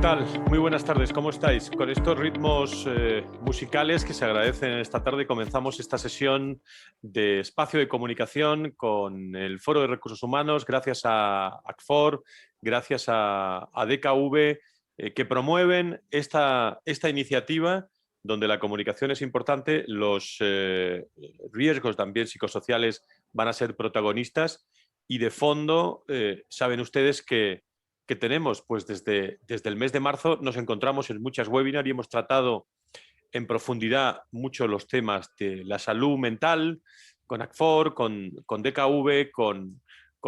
tal? Muy buenas tardes, ¿cómo estáis? Con estos ritmos musicales que se agradecen esta tarde comenzamos esta sesión de espacio de comunicación con el Foro de Recursos Humanos, gracias a ACFOR, gracias a DKV, que promueven esta iniciativa donde la comunicación es importante, los riesgos también psicosociales van a ser protagonistas y de fondo saben ustedes que tenemos, pues desde el mes de marzo nos encontramos en muchas webinars y hemos tratado en profundidad mucho los temas de la salud mental, con ACFOR, con DKV, con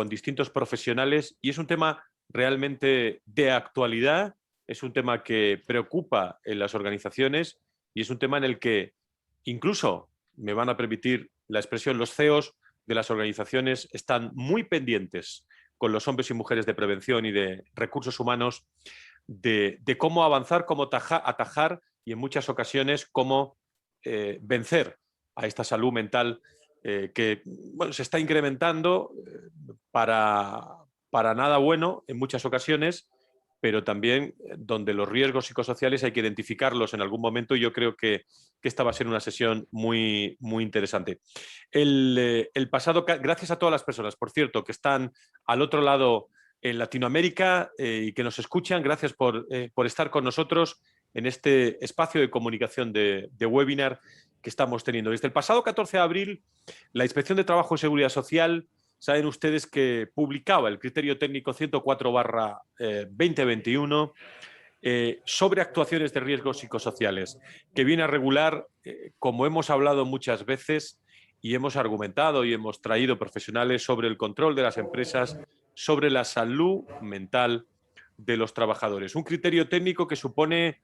distintos profesionales, y es un tema realmente de actualidad, es un tema que preocupa en las organizaciones y es un tema en el que incluso, me van a permitir la expresión, los CEOs de las organizaciones están muy pendientes con los hombres y mujeres de prevención y de recursos humanos, de cómo avanzar, cómo atajar y en muchas ocasiones cómo vencer a esta salud mental que bueno, se está incrementando para nada bueno en muchas ocasiones, pero también donde los riesgos psicosociales hay que identificarlos en algún momento y yo creo que esta va a ser una sesión muy, muy interesante. El pasado, gracias a todas las personas, por cierto, que están al otro lado en Latinoamérica y que nos escuchan, gracias por estar con nosotros en este espacio de comunicación de webinar que estamos teniendo. Desde el pasado 14 de abril, la Inspección de Trabajo y Seguridad Social, saben ustedes que publicaba el Criterio Técnico 104/2021 sobre actuaciones de riesgos psicosociales, que viene a regular, como hemos hablado muchas veces y hemos argumentado y hemos traído profesionales sobre el control de las empresas, sobre la salud mental de los trabajadores. Un criterio técnico que supone,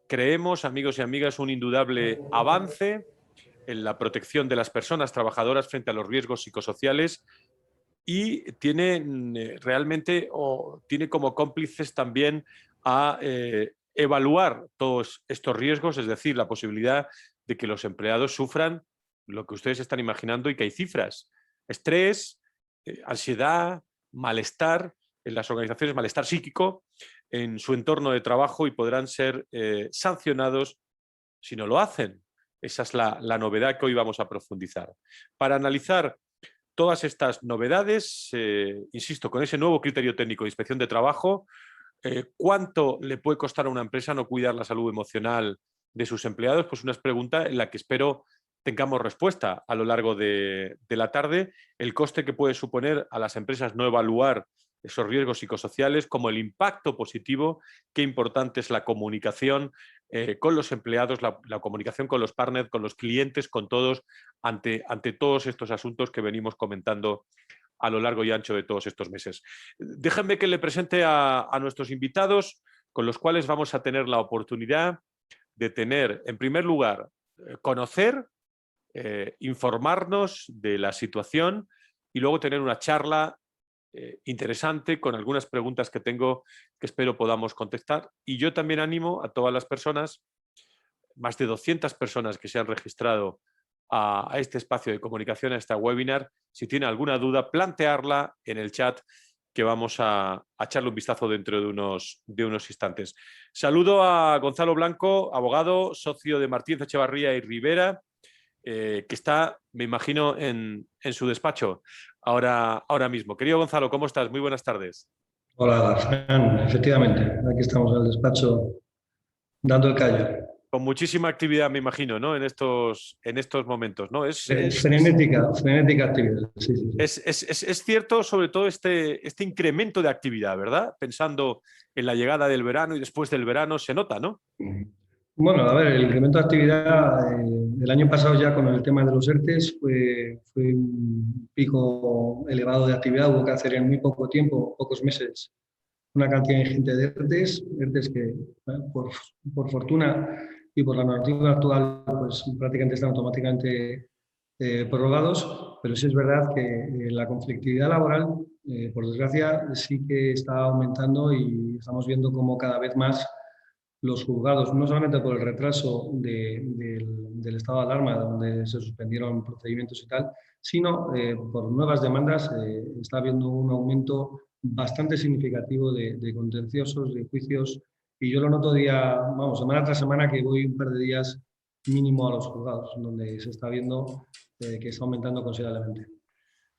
creemos, amigos y amigas, un indudable avance en la protección de las personas trabajadoras frente a los riesgos psicosociales y tiene realmente o tiene como cómplices también a evaluar todos estos riesgos, es decir, la posibilidad de que los empleados sufran lo que ustedes están imaginando y que hay cifras. Estrés, ansiedad, malestar en las organizaciones, malestar psíquico en su entorno de trabajo y podrán ser sancionados si no lo hacen. Esa es la novedad que hoy vamos a profundizar. Para analizar todas estas novedades, insisto, con ese nuevo criterio técnico de inspección de trabajo, ¿cuánto le puede costar a una empresa no cuidar la salud emocional de sus empleados? Pues una pregunta en la que espero tengamos respuesta a lo largo de la tarde. El coste que puede suponer a las empresas no evaluar esos riesgos psicosociales, como el impacto positivo, qué importante es la comunicación con los empleados, la comunicación con los partners, con los clientes, con todos, ante todos estos asuntos que venimos comentando a lo largo y ancho de todos estos meses. Déjenme que le presente a nuestros invitados, con los cuales vamos a tener la oportunidad de tener, en primer lugar, conocer, informarnos de la situación y luego tener una charla interesante con algunas preguntas que tengo que espero podamos contestar. Y yo también animo a todas las personas, más de 200 personas que se han registrado a este espacio de comunicación, a esta webinar, si tiene alguna duda, plantearla en el chat que vamos a echarle un vistazo dentro de unos instantes. Saludo a Gonzalo Blanco, abogado, socio de Martínez Echevarría y Rivera, que está, me imagino, en su despacho ahora mismo. Querido Gonzalo, ¿cómo estás? Muy buenas tardes. Hola, Fran. Efectivamente, aquí estamos en el despacho dando el callo. Con muchísima actividad, me imagino, ¿no? En estos momentos, ¿no? Frenética actividad. Sí, sí, sí. Es cierto, sobre todo este incremento de actividad, ¿verdad? Pensando en la llegada del verano y después del verano, se nota, ¿no? Bueno, a ver, el incremento de actividad el año pasado ya con el tema de los ERTEs fue un pico elevado de actividad. Hubo que hacer en muy poco tiempo, pocos meses, una cantidad ingente de ERTEs que, por fortuna y por la normativa actual, pues prácticamente están automáticamente prorrogados, pero sí es verdad que la conflictividad laboral, por desgracia, sí que está aumentando y estamos viendo cómo cada vez más los juzgados, no solamente por el retraso del estado de alarma, donde se suspendieron procedimientos y tal, sino por nuevas demandas, está habiendo un aumento bastante significativo de contenciosos, de juicios Y yo lo noto semana tras semana, que voy un par de días mínimo a los juzgados, donde se está viendo que está aumentando considerablemente.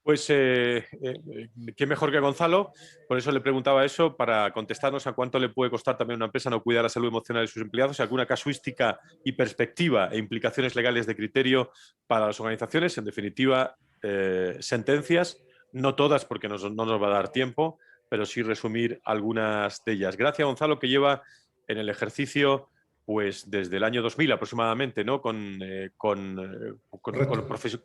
Pues qué mejor que Gonzalo, por eso le preguntaba eso, para contestarnos a cuánto le puede costar también a una empresa no cuidar la salud emocional de sus empleados, y alguna casuística y perspectiva e implicaciones legales de criterio para las organizaciones, en definitiva, sentencias, no todas porque no nos va a dar tiempo, pero sí resumir algunas de ellas. Gracias, Gonzalo, que lleva en el ejercicio pues desde el año 2000 aproximadamente, ¿no? Con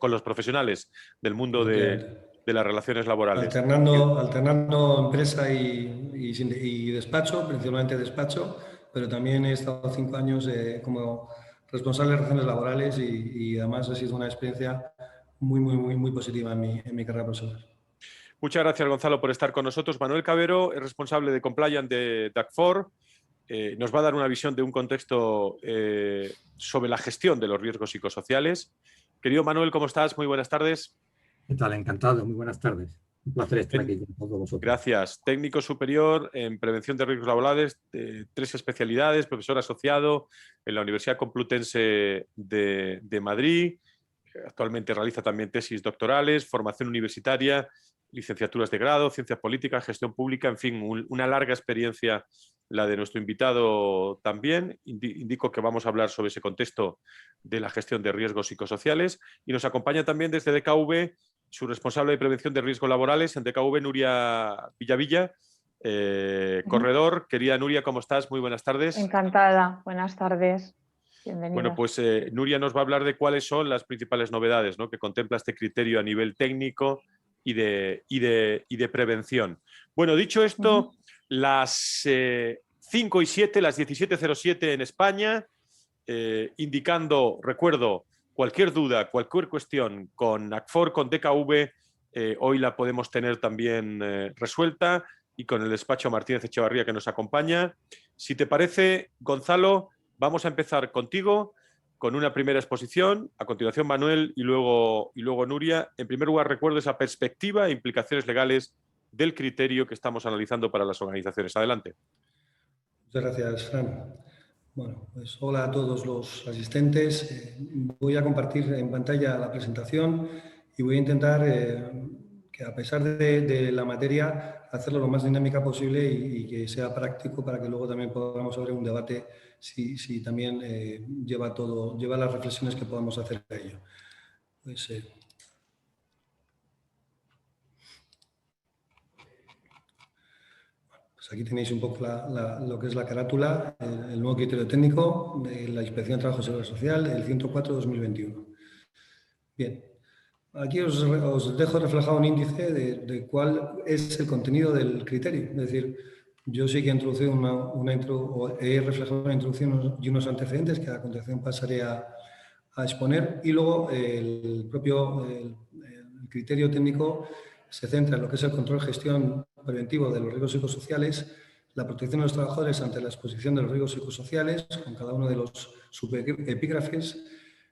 los profesionales del mundo de las relaciones laborales. Alternando empresa y despacho, principalmente despacho, pero también he estado 5 años como responsable de relaciones laborales y además ha sido una experiencia muy positiva en mi carrera profesional. Muchas gracias, Gonzalo, por estar con nosotros. Manuel Cabero es responsable de Compliance de DAC4. Nos va a dar una visión de un contexto sobre la gestión de los riesgos psicosociales. Querido Manuel, ¿cómo estás? Muy buenas tardes. ¿Qué tal? Encantado, muy buenas tardes. Un placer estar aquí con todos vosotros. Gracias. Técnico superior en prevención de riesgos laborales, 3 especialidades, profesor asociado en la Universidad Complutense de Madrid. Actualmente realiza también tesis doctorales, formación universitaria, licenciaturas de grado, ciencias políticas, gestión pública, en fin, una larga experiencia la de nuestro invitado también. Indico que vamos a hablar sobre ese contexto de la gestión de riesgos psicosociales, y nos acompaña también desde DKV su responsable de prevención de riesgos laborales en DKV, Nuria Villavilla, corredor. Querida Nuria, ¿cómo estás? Muy buenas tardes. Encantada, buenas tardes. Bienvenida. Bueno, pues Nuria nos va a hablar de cuáles son las principales novedades, ¿no?, que contempla este criterio a nivel técnico y de prevención. Bueno, dicho esto, las 5 y 7, las 17:07 en España, indicando, recuerdo, cualquier duda, cualquier cuestión con ACFOR, con DKV, hoy la podemos tener también resuelta, y con el despacho Martínez Echevarría que nos acompaña. Si te parece, Gonzalo, vamos a empezar contigo con una primera exposición, a continuación Manuel y luego Nuria. En primer lugar, recuerdo esa perspectiva e implicaciones legales del criterio que estamos analizando para las organizaciones. Adelante. Muchas gracias, Fran. Bueno, pues hola a todos los asistentes. Voy a compartir en pantalla la presentación y voy a intentar que, a pesar de la materia, hacerlo lo más dinámica posible y que sea práctico, para que luego también podamos abrir un debate si también lleva las reflexiones que podamos hacer de ello. Pues aquí tenéis un poco lo que es la carátula, el nuevo criterio técnico de la Inspección de Trabajo y Seguridad Social, el 104/2021. Bien, aquí os dejo reflejado un índice de cuál es el contenido del criterio. Es decir, yo sí que he introducido he reflejado una introducción y unos antecedentes que a continuación pasaré a exponer, y luego el criterio técnico se centra en lo que es el control, gestión preventivo de los riesgos psicosociales, la protección de los trabajadores ante la exposición de los riesgos psicosociales, con cada uno de los subepígrafes,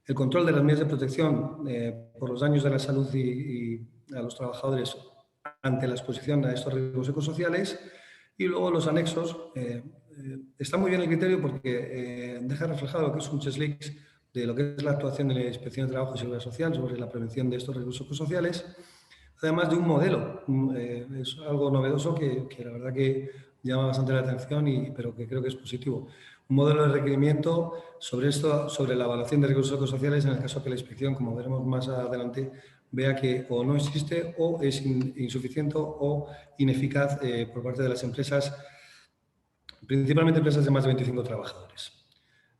el control de las medidas de protección por los daños de la salud y a los trabajadores ante la exposición a estos riesgos psicosociales, y luego los anexos. Está muy bien el criterio porque deja reflejado lo que es un checklist de lo que es la actuación de la Inspección de Trabajo y Seguridad Social sobre la prevención de estos riesgos psicosociales, además de un modelo. Es algo novedoso que la verdad que llama bastante la atención, pero que creo que es positivo. Un modelo de requerimiento sobre la evaluación de riesgos psicosociales en el caso que la inspección, como veremos más adelante, vea que o no existe o es insuficiente o ineficaz por parte de las empresas, principalmente empresas de más de 25 trabajadores.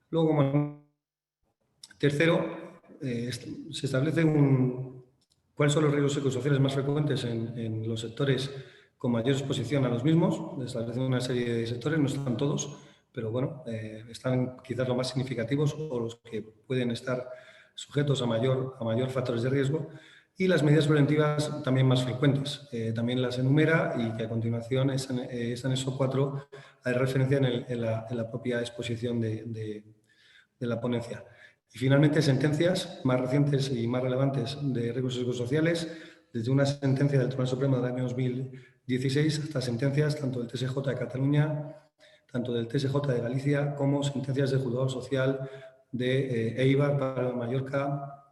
Luego, como tercero, se establece cuáles son los riesgos psicosociales más frecuentes en los sectores con mayor exposición a los mismos. Se establecen una serie de sectores, no están todos, pero bueno, están quizás los más significativos o los que pueden estar sujetos a mayor factores de riesgo, y las medidas preventivas también más frecuentes. También las enumera, y que a continuación es anexo 4, hay referencia en la propia exposición de la ponencia. Y finalmente, sentencias más recientes y más relevantes de riesgos psicosociales, desde una sentencia del Tribunal Supremo del año 2016 hasta sentencias tanto del TSJ de Cataluña, tanto del TSJ de Galicia como sentencias del Juzgado Social de Eibar, para Mallorca,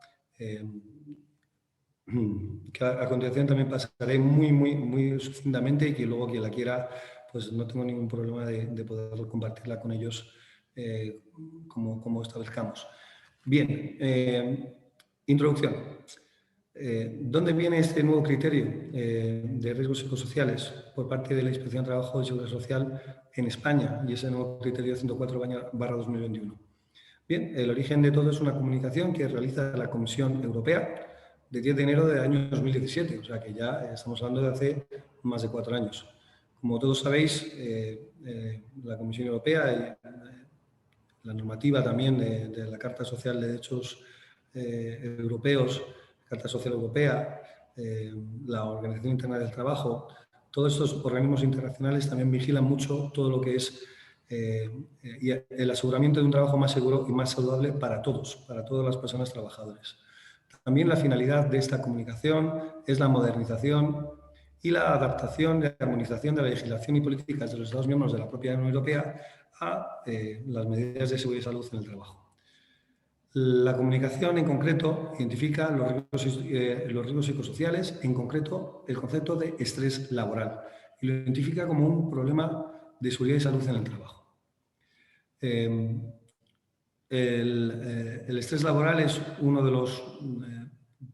que a continuación también pasaré muy sucintamente, y que luego quien la quiera, pues no tengo ningún problema de poder compartirla con ellos como establezcamos. Bien, introducción. ¿Dónde viene este nuevo criterio de riesgos psicosociales por parte de la Inspección de Trabajo y Seguridad Social en España, y ese nuevo criterio 104/2021? Bien, el origen de todo es una comunicación que realiza la Comisión Europea de 10 de enero del año 2017, o sea que ya estamos hablando de hace más de 4 años. Como todos sabéis, la Comisión Europea y la normativa también de la Carta Social de Derechos Europeos, Carta Social Europea, la Organización Internacional del Trabajo, todos estos organismos internacionales también vigilan mucho todo lo que es el aseguramiento de un trabajo más seguro y más saludable para todas las personas trabajadoras. También la finalidad de esta comunicación es la modernización y la adaptación y armonización de la legislación y políticas de los Estados miembros de la propia Unión Europea a las medidas de seguridad y salud en el trabajo. La comunicación, en concreto, identifica los riesgos psicosociales, en concreto el concepto de estrés laboral, y lo identifica como un problema de seguridad y salud en el trabajo. El estrés laboral es uno de los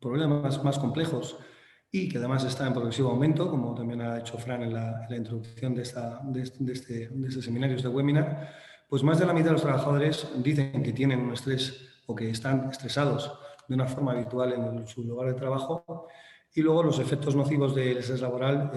problemas más complejos y que además está en progresivo aumento, como también ha hecho Fran en la introducción de este seminario, este webinar. Pues más de la mitad de los trabajadores dicen que tienen un estrés o que están estresados de una forma habitual en su lugar de trabajo, y luego los efectos nocivos del estrés laboral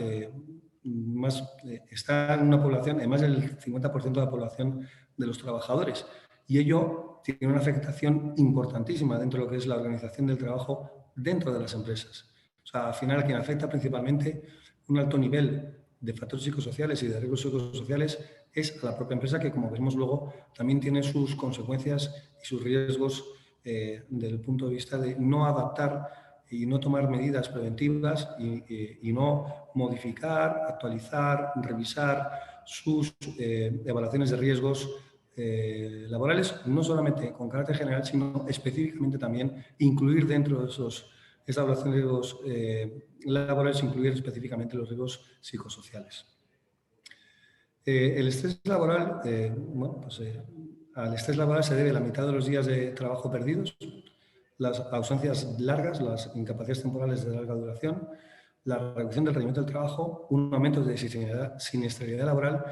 está en una población, en más del 50% de la población de los trabajadores, y ello tiene una afectación importantísima dentro de lo que es la organización del trabajo dentro de las empresas. O sea, al final, quien afecta principalmente un alto nivel de factores psicosociales y de riesgos psicosociales es a la propia empresa, que, como veremos luego, también tiene sus consecuencias y sus riesgos desde el punto de vista de no adaptar y no tomar medidas preventivas y no modificar, actualizar, revisar sus evaluaciones de riesgos laborales, no solamente con carácter general, sino específicamente también incluir dentro de esas evaluaciones de riesgos laborales, incluir específicamente los riesgos psicosociales. El estrés laboral, al estrés laboral se debe la mitad de los días de trabajo perdidos, las ausencias largas, las incapacidades temporales de larga duración, la reducción del rendimiento del trabajo, un aumento de siniestralidad laboral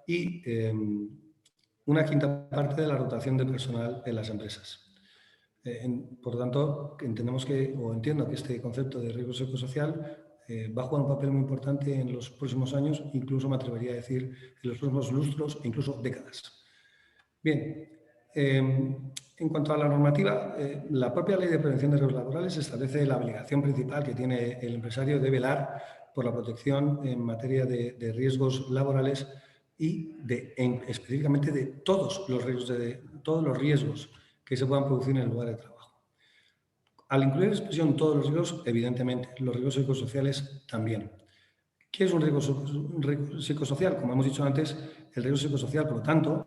y una quinta parte de la rotación de personal en las empresas. Por lo tanto, entiendo que este concepto de riesgo psicosocial va a jugar un papel muy importante en los próximos años, incluso me atrevería a decir en los próximos lustros e incluso décadas. Bien, en cuanto a la normativa, la propia Ley de Prevención de Riesgos Laborales establece la obligación principal que tiene el empresario de velar por la protección en materia de riesgos laborales y específicamente de todos los riesgos que se puedan producir en el lugar de trabajo. Al incluir la expresión todos los riesgos, evidentemente, los riesgos psicosociales también. ¿Qué es un riesgo psicosocial? Como hemos dicho antes, el riesgo psicosocial, por lo tanto,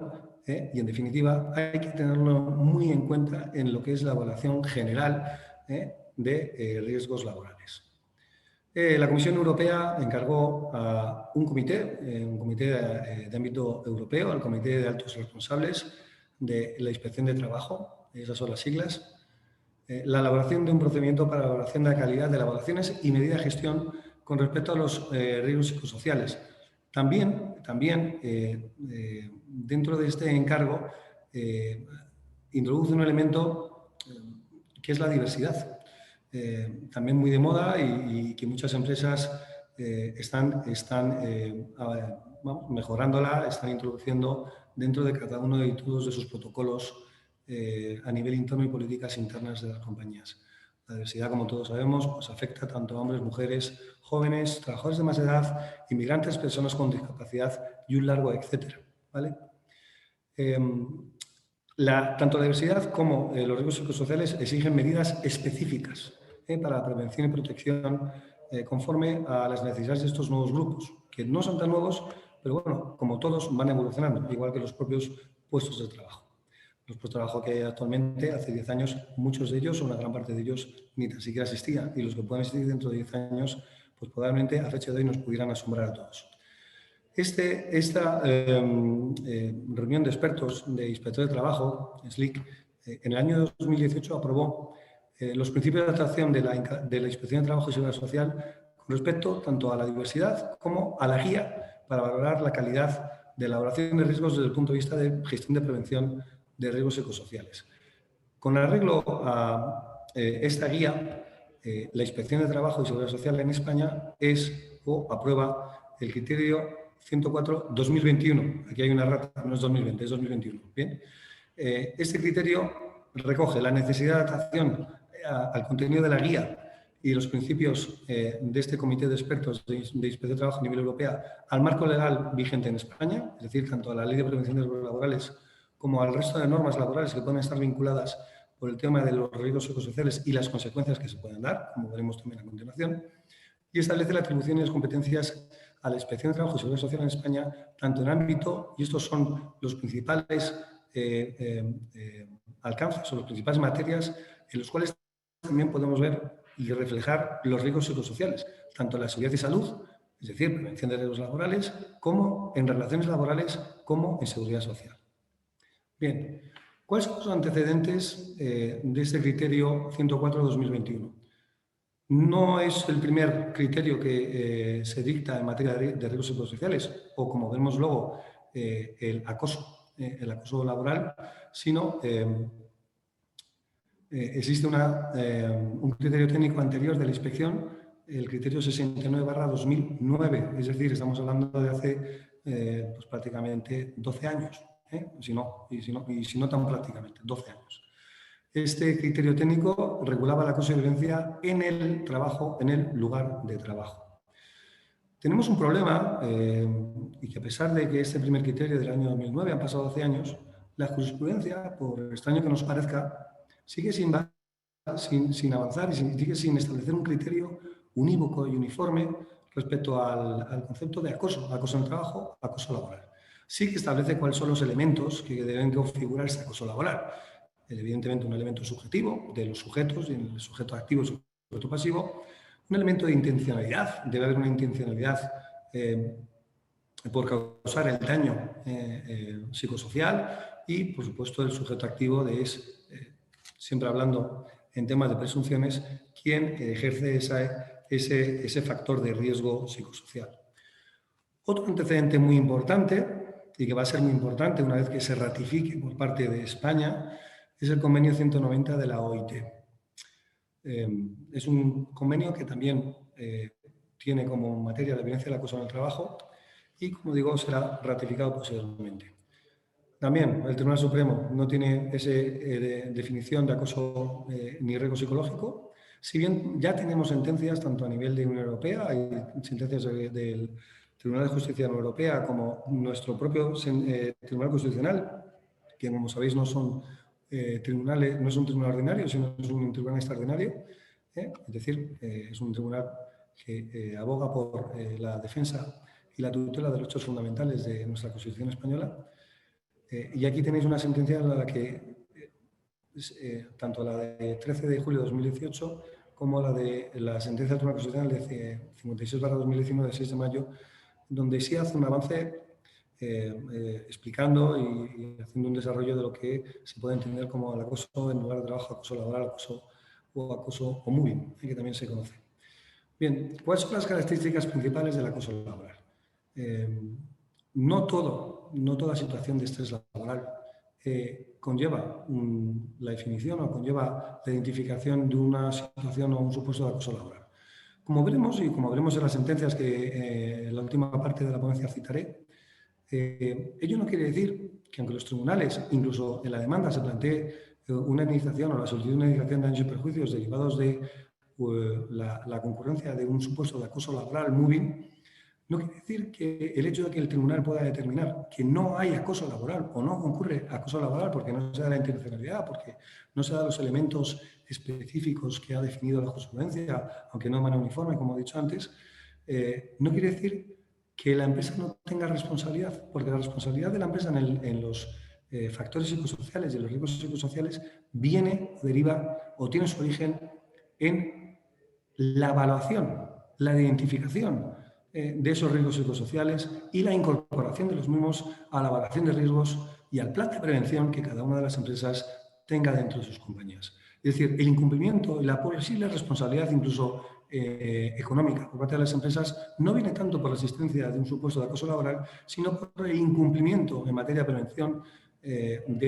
y en definitiva, hay que tenerlo muy en cuenta en lo que es la evaluación general de riesgos laborales. La Comisión Europea encargó a un comité de ámbito europeo, al Comité de Altos Responsables de la Inspección de Trabajo, esas son las siglas, la elaboración de un procedimiento para la evaluación de la calidad de las evaluaciones y medida de gestión con respecto a los riesgos psicosociales. También dentro de este encargo, introduce un elemento que es la diversidad, también muy de moda y que muchas empresas están mejorándola, están introduciendo dentro de cada uno de todos de sus protocolos a nivel interno y políticas internas de las compañías. La diversidad, como todos sabemos, pues afecta tanto a hombres, mujeres, jóvenes, trabajadores de más edad, inmigrantes, personas con discapacidad y un largo etcétera, ¿vale? Tanto la diversidad como los riesgos psicosociales exigen medidas específicas para la prevención y protección conforme a las necesidades de estos nuevos grupos que no son tan nuevos, pero bueno, como todos van evolucionando, igual que los propios puestos de trabajo. Los puestos de trabajo que hay actualmente, hace 10 años, muchos de ellos, o una gran parte de ellos, ni tan siquiera existían. Y los que puedan existir dentro de 10 años, pues probablemente a fecha de hoy nos pudieran asombrar a todos. Esta reunión de expertos de inspectores de trabajo, SLIC, en el año 2018 aprobó los principios de actuación de la Inspección de Trabajo y Seguridad Social con respecto tanto a la diversidad como a la guía para valorar la calidad de elaboración de riesgos desde el punto de vista de gestión de prevención de riesgos psicosociales. Con arreglo a esta guía, la Inspección de Trabajo y Seguridad Social en España aprueba el criterio 104-2021. Aquí hay una rata, no es 2020, es 2021. Bien. Este criterio recoge la necesidad de adaptación al contenido de la guía y los principios de este comité de expertos de inspección de trabajo a nivel europeo al marco legal vigente en España, es decir, tanto a la Ley de Prevención de Riesgos Laborales como al resto de normas laborales que pueden estar vinculadas por el tema de los riesgos psicosociales y las consecuencias que se pueden dar, como veremos también a continuación, y establece la atribución y las competencias a la Inspección de Trabajo y Seguridad Social en España, tanto en ámbito, y estos son los principales alcances o las principales materias en los cuales también podemos ver y reflejar los riesgos psicosociales, tanto en la seguridad y salud, es decir, prevención de riesgos laborales, como en relaciones laborales, como en seguridad social. Bien, ¿cuáles son los antecedentes de este criterio 104-2021? No es el primer criterio que se dicta en materia de riesgos psicosociales, o como vemos luego, el acoso laboral, sino existe un criterio técnico anterior de la inspección, el criterio 69/2009, es decir, estamos hablando de hace pues prácticamente 12 años, si no tan prácticamente, 12 años. Este criterio técnico regulaba el acoso y violencia en el trabajo, en el lugar de trabajo. Tenemos un problema, y que a pesar de que este primer criterio del año 2009 han pasado 12 años, la jurisprudencia, por extraño que nos parezca, sigue sin avanzar y sigue sin establecer un criterio unívoco y uniforme respecto al concepto de acoso en el trabajo, acoso laboral. Sí que establece cuáles son los elementos que deben configurar este acoso laboral. Evidentemente un elemento subjetivo de los sujetos, y el sujeto activo y el sujeto pasivo, un elemento de intencionalidad, debe haber una intencionalidad por causar el daño psicosocial y, por supuesto, el sujeto activo siempre hablando en temas de presunciones, quien ejerce ese factor de riesgo psicosocial. Otro antecedente muy importante, y que va a ser muy importante una vez que se ratifique por parte de España, es el convenio 190 de la OIT. Es un convenio que también tiene como materia la violencia y el acoso en el trabajo y, como digo, será ratificado posteriormente. También el Tribunal Supremo no tiene esa definición de acoso ni riesgo psicológico, si bien ya tenemos sentencias tanto a nivel de Unión Europea, hay sentencias del Tribunal de Justicia de la Unión Europea como nuestro propio Tribunal Constitucional, que como sabéis no son tribunales, no es un tribunal ordinario, sino es un tribunal extraordinario, es decir, es un tribunal que aboga por la defensa y la tutela de los derechos fundamentales de nuestra Constitución española. Y aquí tenéis una sentencia en la que tanto la de 13 de julio de 2018 como la de la sentencia del Tribunal Constitucional de 56/2019 de 6 de mayo, donde sí hace un avance explicando y haciendo un desarrollo de lo que se puede entender como el acoso en lugar de trabajo, acoso laboral, acoso o moving, que también se conoce. Bien, ¿cuáles son las características principales del acoso laboral? No toda situación de estrés laboral conlleva la definición o conlleva la identificación de una situación o un supuesto de acoso laboral. Como veremos, y como veremos en las sentencias que en la última parte de la ponencia citaré, ello no quiere decir que aunque los tribunales, incluso en la demanda, se plantee una indemnización o la solicitud de una indemnización de daños y perjuicios derivados de la concurrencia de un supuesto de acoso laboral, moving, no quiere decir que el hecho de que el tribunal pueda determinar que no hay acoso laboral o no concurre acoso laboral porque no se da la intencionalidad, porque no se dan los elementos específicos que ha definido la jurisprudencia, aunque no de manera uniforme, como he dicho antes, no quiere decir que la empresa no tenga responsabilidad, porque la responsabilidad de la empresa en los factores psicosociales y en los riesgos psicosociales viene, deriva o tiene su origen en la evaluación, la identificación de esos riesgos psicosociales y la incorporación de los mismos a la evaluación de riesgos y al plan de prevención que cada una de las empresas tenga dentro de sus compañías. Es decir, el incumplimiento y la posible responsabilidad incluso económica por parte de las empresas no viene tanto por la existencia de un supuesto de acoso laboral, sino por el incumplimiento en materia de prevención, en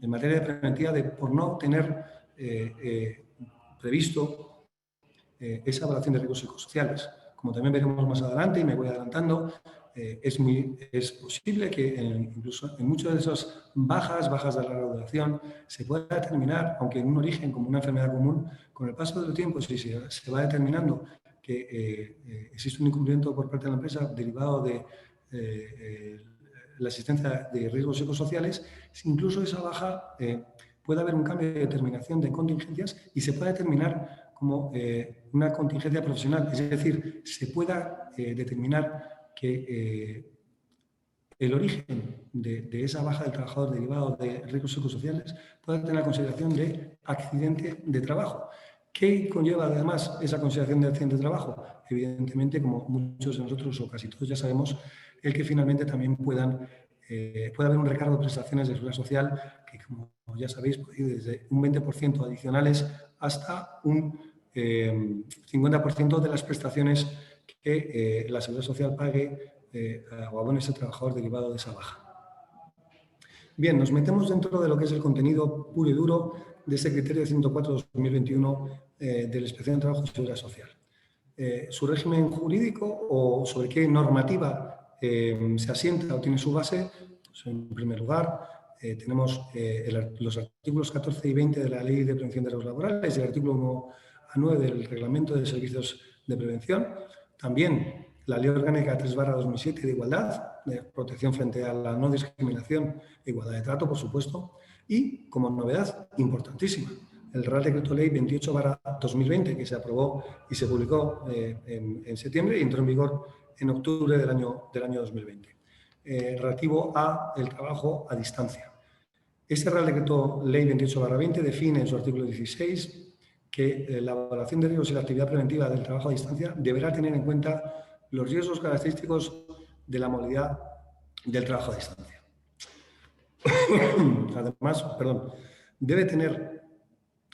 materia preventiva, por no tener previsto esa evaluación de riesgos psicosociales. Como también veremos más adelante, y me voy adelantando, es posible que incluso en muchas de esas bajas de la regulación se pueda determinar, aunque en un origen como una enfermedad común, con el paso del tiempo, si se va determinando que existe un incumplimiento por parte de la empresa derivado de la existencia de riesgos psicosociales, incluso esa baja puede haber un cambio de determinación de contingencias y se puede determinar como una contingencia profesional, es decir, se pueda determinar que el origen de esa baja del trabajador derivado de riesgos psicosociales pueda tener la consideración de accidente de trabajo. ¿Qué conlleva además esa consideración de accidente de trabajo? Evidentemente, como muchos de nosotros o casi todos ya sabemos, el que finalmente también puede haber un recargo de prestaciones de seguridad social que, como ya sabéis, puede ir desde un 20% adicionales hasta un 50% de las prestaciones que la Seguridad Social pague o abone ese trabajador derivado de esa baja. Bien, nos metemos dentro de lo que es el contenido puro y duro de ese criterio 104/2021 de la Inspección de Trabajo y Seguridad Social. Su régimen jurídico o sobre qué normativa se asienta o tiene su base, pues en primer lugar tenemos los artículos 14 y 20 de la Ley de Prevención de Riesgos Laborales y el artículo 1 a 9 del Reglamento de Servicios de Prevención. También la Ley Orgánica 3/2007 de Igualdad, de protección frente a la no discriminación e igualdad de trato, por supuesto. Y, como novedad importantísima, el Real Decreto Ley 28/2020, que se aprobó y se publicó en septiembre y entró en vigor en octubre del año 2020, relativo a el trabajo a distancia. Este Real Decreto Ley 28/20 define en su artículo 16 que la evaluación de riesgos y la actividad preventiva del trabajo a distancia deberá tener en cuenta los riesgos característicos de la modalidad del trabajo a distancia. Además, debe tener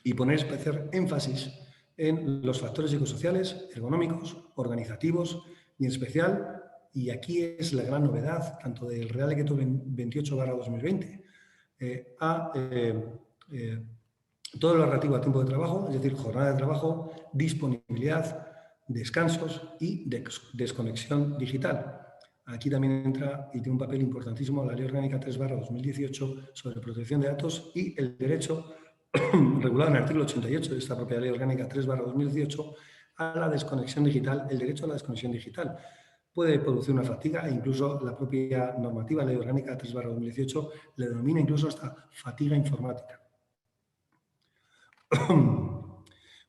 y poner especial énfasis en los factores psicosociales, ergonómicos, organizativos y en especial, y aquí es la gran novedad, tanto del Real Decreto 28/2020, todo lo relativo a tiempo de trabajo, es decir, jornada de trabajo, disponibilidad, descansos y desconexión digital. Aquí también entra y tiene un papel importantísimo la Ley Orgánica 3/2018 sobre protección de datos y el derecho regulado en el artículo 88 de esta propia Ley Orgánica 3/2018 a la desconexión digital, el derecho a la desconexión digital. Puede producir una fatiga e incluso la propia normativa Ley Orgánica 3/2018 le denomina incluso hasta fatiga informática.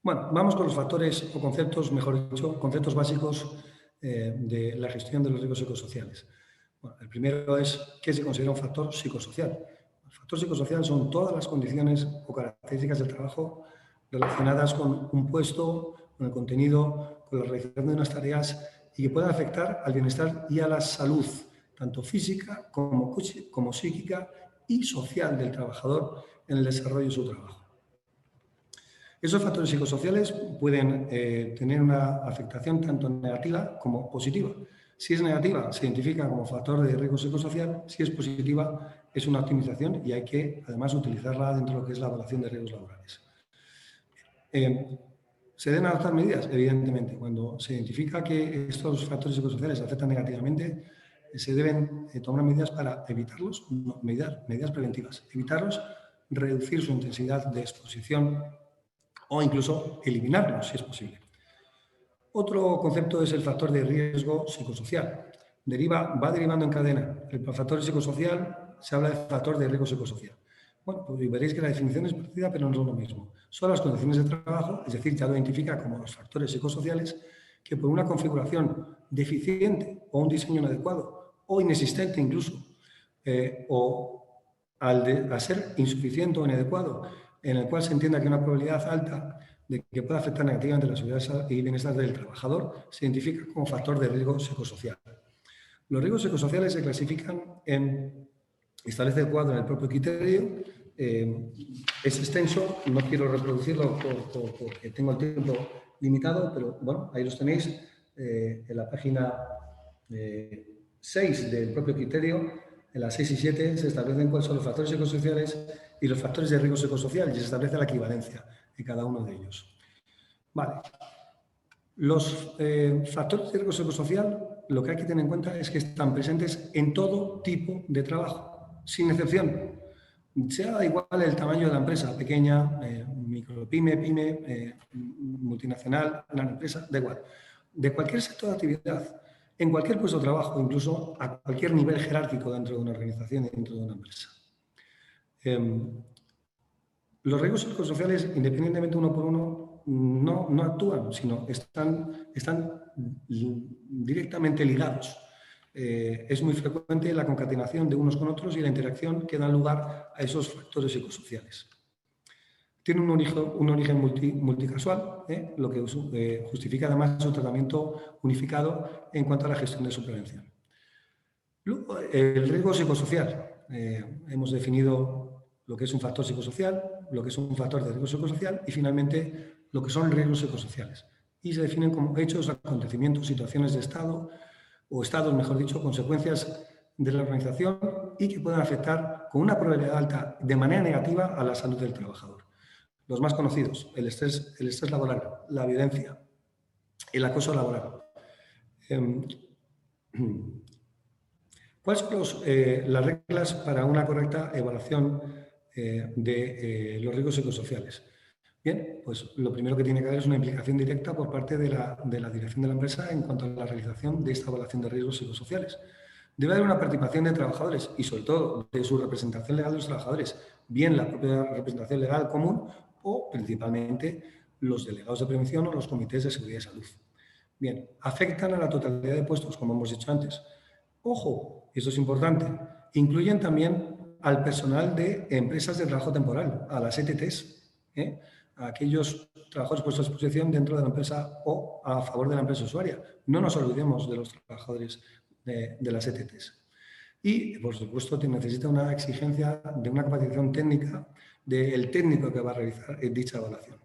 Bueno, vamos con los factores o conceptos, mejor dicho, conceptos básicos de la gestión de los riesgos psicosociales. Bueno, el primero es ¿qué se considera un factor psicosocial? El factor psicosocial son todas las condiciones o características del trabajo relacionadas con un puesto, con el contenido, con la realización de unas tareas y que puedan afectar al bienestar y a la salud, tanto física como psíquica y social del trabajador en el desarrollo de su trabajo. Esos factores psicosociales pueden tener una afectación tanto negativa como positiva. Si es negativa, se identifica como factor de riesgo psicosocial. Si es positiva, es una optimización y hay que, además, utilizarla dentro de lo que es la evaluación de riesgos laborales. ¿Se deben adoptar medidas? Evidentemente. Cuando se identifica que estos factores psicosociales afectan negativamente, se deben tomar medidas para evitarlos, medidas preventivas, evitarlos, reducir su intensidad de exposición o incluso eliminarlos, si es posible. Otro concepto es el factor de riesgo psicosocial. Va derivando en cadena. El factor psicosocial, se habla de factor de riesgo psicosocial. Bueno, pues veréis que la definición es parecida, pero no es lo mismo. Son las condiciones de trabajo, es decir, ya lo identifica como los factores psicosociales que por una configuración deficiente o un diseño inadecuado o inexistente incluso, o al ser insuficiente o inadecuado, en el cual se entienda que hay una probabilidad alta de que pueda afectar negativamente la seguridad y bienestar del trabajador, se identifica como factor de riesgo psicosocial. Los riesgos psicosociales se clasifican establece el cuadro en el propio criterio, es extenso, no quiero reproducirlo porque tengo el tiempo limitado, pero bueno, ahí los tenéis en la página 6 del propio criterio. En las 6 y 7 se establecen cuáles son los factores psicosociales y los factores de riesgo psicosocial y se establece la equivalencia de cada uno de ellos. Vale. Los factores de riesgo psicosocial, lo que hay que tener en cuenta es que están presentes en todo tipo de trabajo, sin excepción. Sea igual el tamaño de la empresa, pequeña, micropyme, pyme, multinacional, gran empresa, da igual. De cualquier sector de actividad, en cualquier puesto de trabajo, incluso a cualquier nivel jerárquico dentro de una organización y dentro de una empresa. Los riesgos psicosociales, independientemente uno por uno, no actúan, sino están directamente ligados. Es muy frecuente la concatenación de unos con otros y la interacción que da lugar a esos factores psicosociales. Tiene un origen multicasual, lo que justifica además su tratamiento unificado en cuanto a la gestión de su prevención. Luego, el riesgo psicosocial. Hemos definido lo que es un factor psicosocial, lo que es un factor de riesgo psicosocial y finalmente lo que son riesgos psicosociales. Y se definen como hechos, acontecimientos, situaciones de estado o estados, mejor dicho, consecuencias de la organización y que pueden afectar con una probabilidad alta de manera negativa a la salud del trabajador. Los más conocidos, el estrés laboral, la violencia, el acoso laboral. ¿Cuáles son las reglas para una correcta evaluación de los riesgos psicosociales? Bien, pues lo primero que tiene que haber es una implicación directa por parte de la dirección de la empresa en cuanto a la realización de esta evaluación de riesgos psicosociales. Debe haber una participación de trabajadores y, sobre todo, de su representación legal de los trabajadores, bien la propia representación legal común o, principalmente, los delegados de prevención o los comités de seguridad y salud. Bien, afectan a la totalidad de puestos, como hemos dicho antes. Ojo, y esto es importante, incluyen también al personal de empresas de trabajo temporal, a las ETTs, a aquellos trabajadores puestos a disposición dentro de la empresa o a favor de la empresa usuaria. No nos olvidemos de los trabajadores de las ETTs. Y, por supuesto, necesita una exigencia de una capacitación técnica del técnico que va a realizar dicha evaluación.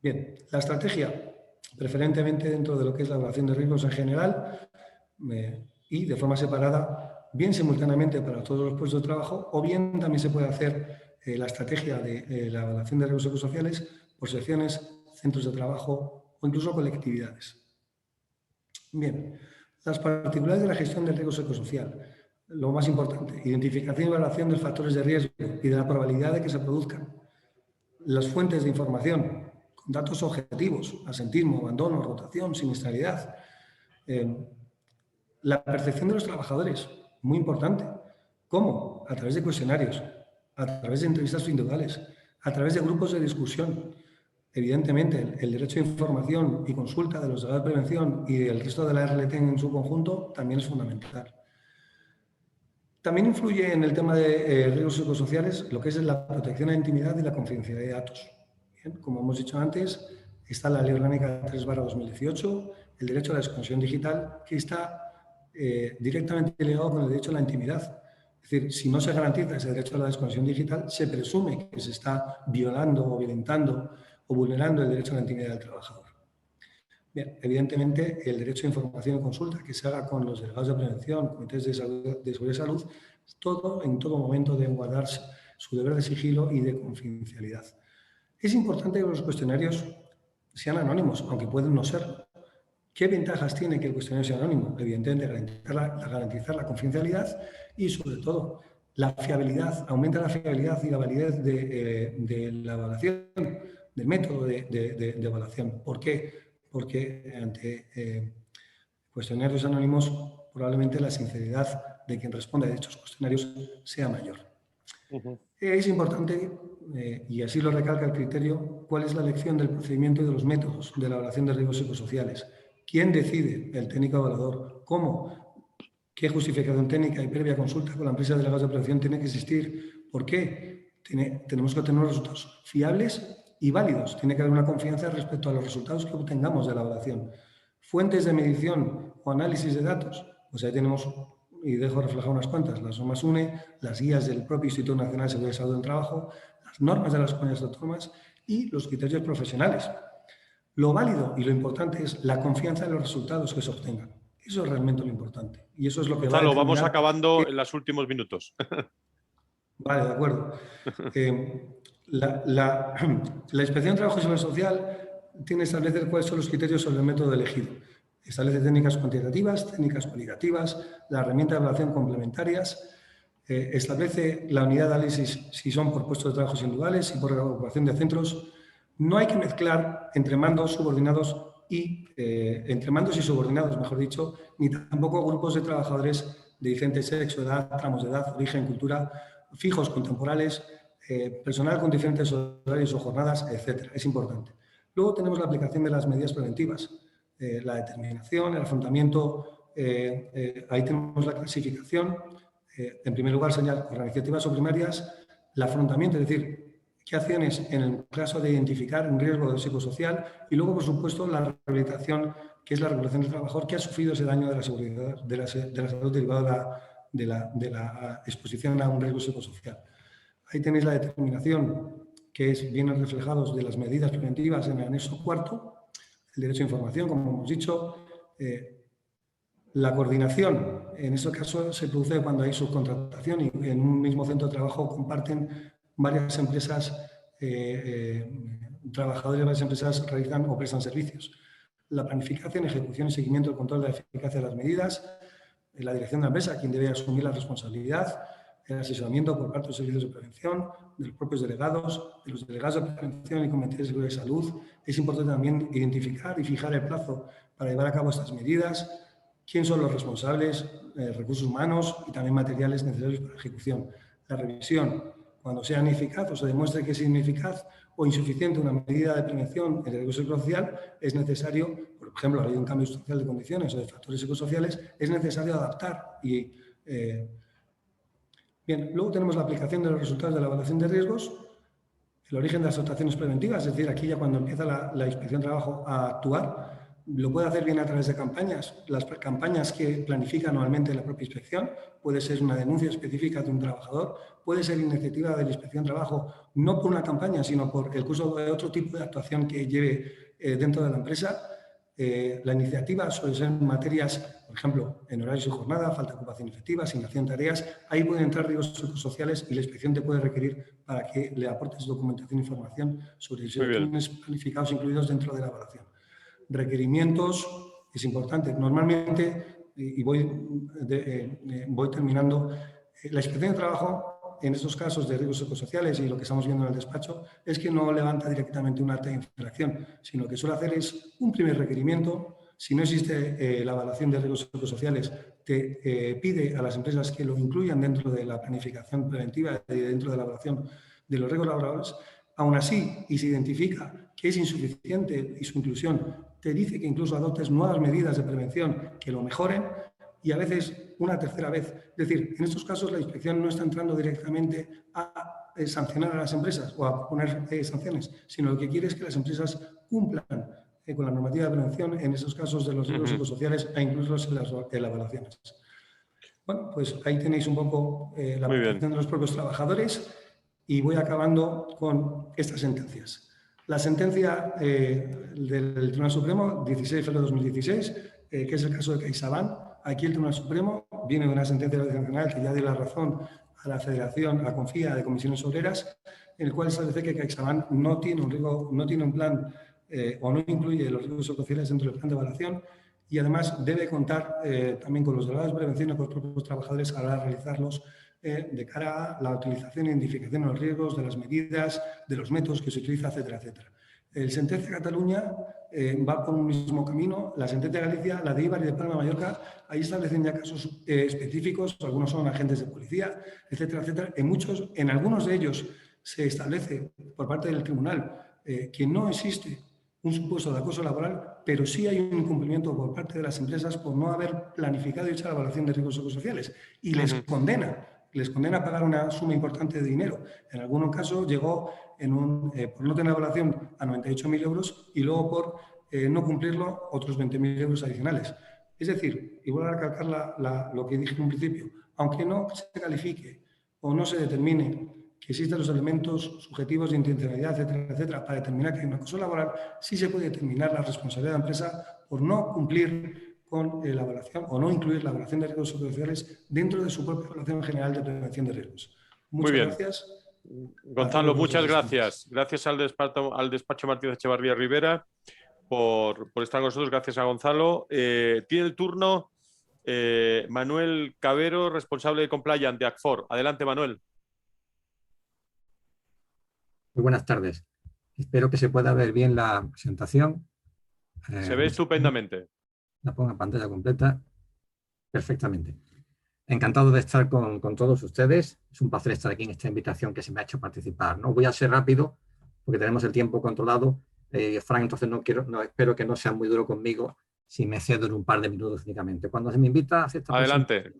Bien, la estrategia, preferentemente dentro de lo que es la evaluación de riesgos en general y de forma separada, bien simultáneamente para todos los puestos de trabajo o bien también se puede hacer la estrategia de la evaluación de riesgos psicosociales por secciones, centros de trabajo o incluso colectividades. Bien, las particularidades de la gestión del riesgo psicosocial. Lo más importante, identificación y evaluación de los factores de riesgo y de la probabilidad de que se produzcan. Las fuentes de información, con datos objetivos, asentismo, abandono, rotación, siniestralidad. La percepción de los trabajadores, muy importante. ¿Cómo? A través de cuestionarios, a través de entrevistas individuales, a través de grupos de discusión. Evidentemente, el derecho a información y consulta de los delegados de prevención y del resto de la RLT en su conjunto también es fundamental. También influye en el tema de riesgos psicosociales lo que es la protección a la intimidad y la confidencialidad de datos. Bien, como hemos dicho antes, está la Ley Orgánica 3/2018, el derecho a la desconexión digital, que está directamente ligado con el derecho a la intimidad. Es decir, si no se garantiza ese derecho a la desconexión digital, se presume que se está violando o violentando o vulnerando el derecho a la intimidad del trabajador. Bien, evidentemente, el derecho a información y consulta que se haga con los delegados de prevención, comités de seguridad y salud, en todo momento deben guardar su deber de sigilo y de confidencialidad. Es importante que los cuestionarios sean anónimos, aunque pueden no serlo. ¿Qué ventajas tiene que el cuestionario sea anónimo? Evidentemente, garantizar la confidencialidad y, sobre todo, la fiabilidad. Aumenta la fiabilidad y la validez de la evaluación, del método de evaluación. ¿Por qué? Porque ante cuestionarios anónimos probablemente la sinceridad de quien responde a dichos cuestionarios sea mayor. Es importante y así lo recalca el criterio, cuál es la elección del procedimiento y de los métodos de la evaluación de riesgos psicosociales. ¿Quién decide? El técnico evaluador. ¿Cómo? ¿Qué justificación técnica y previa consulta con la empresa de delegados de prevención tiene que existir? ¿Por qué? Tenemos que obtener resultados fiables y válidos. Tiene que haber una confianza respecto a los resultados que obtengamos de la evaluación. Fuentes de medición o análisis de datos. Pues ahí tenemos, y dejo reflejar unas cuantas, las normas UNE, las guías del propio Instituto Nacional de Seguridad y Salud en el Trabajo, las normas de las comunidades autónomas y los criterios profesionales. Lo válido y lo importante es la confianza en los resultados que se obtengan. Eso es realmente lo importante. Y eso es lo que Gonzalo, va a vamos acabando que... en los últimos minutos. Vale, de acuerdo. La Inspección de Trabajo y Seguridad Social tiene que establecer cuáles son los criterios sobre el método elegido. Establece técnicas cuantitativas, técnicas cualitativas, la herramienta de evaluación complementarias, establece la unidad de análisis si son por puestos de trabajo individuales y por ocupación de centros. No hay que mezclar entre mandos y subordinados, mejor dicho, ni tampoco grupos de trabajadores de diferente sexo, edad, tramos de edad, origen, cultura, fijos contemporales, personal con diferentes horarios o jornadas, etc. Es importante. Luego tenemos la aplicación de las medidas preventivas, la determinación, el afrontamiento, ahí tenemos la clasificación. En primer lugar, señalar organizativas o primarias, el afrontamiento, es decir, qué acciones en el caso de identificar un riesgo psicosocial y luego, por supuesto, la rehabilitación, que es la regulación del trabajador que ha sufrido ese daño de la seguridad, de la salud derivado de la exposición a un riesgo psicosocial. Ahí tenéis la determinación, que vienen reflejados de las medidas preventivas en el anexo cuarto, el derecho a información, como hemos dicho. La coordinación, en este caso, se produce cuando hay subcontratación y en un mismo centro de trabajo comparten varias empresas, trabajadores de varias empresas realizan o prestan servicios. La planificación, ejecución y seguimiento del control de la eficacia de las medidas, la dirección de la empresa, quien debe asumir la responsabilidad, el asesoramiento por parte de los servicios de prevención, de los propios delegados, de los delegados de prevención y comités de seguridad y salud. Es importante también identificar y fijar el plazo para llevar a cabo estas medidas, quién son los responsables, recursos humanos y también materiales necesarios para la ejecución. La revisión, cuando sea ineficaz o se demuestre que es ineficaz o insuficiente una medida de prevención en el riesgo psicosocial, es necesario, por ejemplo, ha habido un cambio sustancial de condiciones o de factores psicosociales, es necesario adaptar. Bien, luego tenemos la aplicación de los resultados de la evaluación de riesgos, el origen de las actuaciones preventivas, es decir, aquí ya cuando empieza la Inspección de Trabajo a actuar, lo puede hacer bien a través de campañas. Las campañas que planifica anualmente la propia inspección, puede ser una denuncia específica de un trabajador, puede ser iniciativa de la Inspección de Trabajo, no por una campaña, sino por el curso de otro tipo de actuación que lleve dentro de la empresa. La iniciativa suele ser en materias, por ejemplo, en horarios y jornada, falta de ocupación efectiva, asignación de tareas. Ahí pueden entrar riesgos psicosociales y la inspección te puede requerir para que le aportes documentación e información sobre situaciones planificados incluidos dentro de la evaluación. Requerimientos, es importante. Normalmente, y voy terminando, la Inspección de Trabajo, en estos casos de riesgos psicosociales y lo que estamos viendo en el despacho, es que no levanta directamente un acta de infracción, sino que suele hacer es un primer requerimiento. Si no existe la evaluación de riesgos psicosociales, te pide a las empresas que lo incluyan dentro de la planificación preventiva y dentro de la evaluación de los riesgos laborales. Aún así, y se identifica que es insuficiente y su inclusión te dice que incluso adoptes nuevas medidas de prevención que lo mejoren, y a veces una tercera vez. Es decir, en estos casos la inspección no está entrando directamente a sancionar a las empresas o a poner sanciones, sino lo que quiere es que las empresas cumplan con la normativa de prevención en esos casos de los riesgos psicosociales e incluirlos en las evaluaciones. Bueno, pues ahí tenéis un poco la protección de los propios trabajadores y voy acabando con estas sentencias. La sentencia del Tribunal Supremo, 16 de febrero de 2016, que es el caso de CaixaBank. Aquí el Tribunal Supremo viene de una sentencia de la Audiencia Nacional que ya dio la razón a la Federación, a la CONFIA de Comisiones Obreras, en el cual establece que CaixaBank no tiene un plan o no incluye los riesgos psicosociales dentro del plan de evaluación y además debe contar también con los delegados de prevención y con los propios trabajadores a la hora de realizarlos de cara a la utilización e identificación de los riesgos, de las medidas, de los métodos que se utiliza, etcétera, etcétera. El sentencia de Cataluña va por un mismo camino. La sentencia de Galicia, la de Eibar y de Palma de Mallorca, ahí establecen ya casos específicos, algunos son agentes de policía, etcétera, etcétera. En algunos de ellos se establece por parte del tribunal que no existe un supuesto de acoso laboral, pero sí hay un incumplimiento por parte de las empresas por no haber planificado dicha evaluación de riesgos psicosociales y les condena a pagar una suma importante de dinero. En algunos casos llegó por no tener evaluación a 98.000 euros y luego por no cumplirlo otros 20.000 euros adicionales. Es decir, y vuelvo a recalcar lo que dije en un principio, aunque no se califique o no se determine que existen los elementos subjetivos de intencionalidad, etcétera, etcétera, para determinar que hay un acoso laboral, sí se puede determinar la responsabilidad de la empresa por no cumplir con la evaluación o no incluir la evaluación de riesgos psicosociales dentro de su propia evaluación general de prevención de riesgos. Muchas gracias. Gonzalo, muchas gracias. Gracias al despacho Martínez Echevarría Rivera por estar con nosotros. Gracias a Gonzalo. Tiene el turno Manuel Cabero, responsable de Compliance de ACFOR. Adelante, Manuel. Muy buenas tardes. Espero que se pueda ver bien la presentación. Se ve estupendamente. La pongo en pantalla completa. Perfectamente. Encantado de estar con todos ustedes. Es un placer estar aquí en esta invitación que se me ha hecho participar, ¿no? Voy a ser rápido porque tenemos el tiempo controlado. Fran, entonces espero que no sea muy duro conmigo si me cedo en un par de minutos únicamente. Cuando se me invita a hacer esta presentación...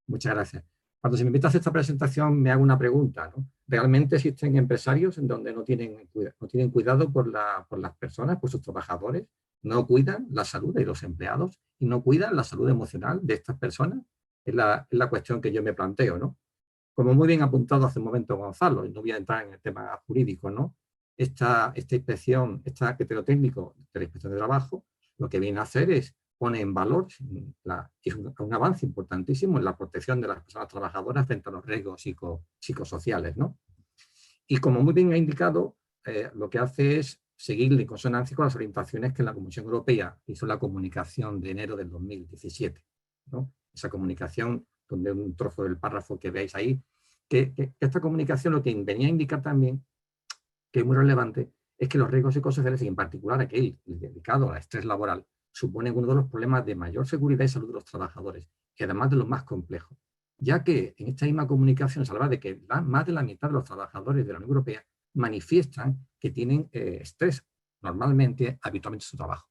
Muchas gracias. Cuando se me invita a hacer esta presentación me hago una pregunta, ¿no? ¿Realmente existen empresarios en donde no tienen cuidado por las personas, por sus trabajadores? ¿No cuidan la salud de los empleados y no cuidan la salud emocional de estas personas? Es la cuestión que yo me planteo, ¿no? Como muy bien apuntado hace un momento Gonzalo, y no voy a entrar en el tema jurídico, ¿no? Esta inspección, este criterio técnico de la inspección de trabajo, lo que viene a hacer es pone en valor, es un avance importantísimo en la protección de las personas trabajadoras frente a los riesgos psicosociales, ¿no? Y como muy bien ha indicado, lo que hace es seguir en consonancia con las orientaciones que la Comisión Europea hizo en la comunicación de enero del 2017, ¿no? Esa comunicación, donde un trozo del párrafo que veis ahí, que esta comunicación lo que venía a indicar también, que es muy relevante, es que los riesgos psicosociales, y en particular aquel dedicado al estrés laboral, suponen uno de los problemas de mayor seguridad y salud de los trabajadores, y además de los más complejos, ya que en esta misma comunicación se habla de que más de la mitad de los trabajadores de la Unión Europea manifiestan que tienen estrés normalmente, habitualmente en su trabajo.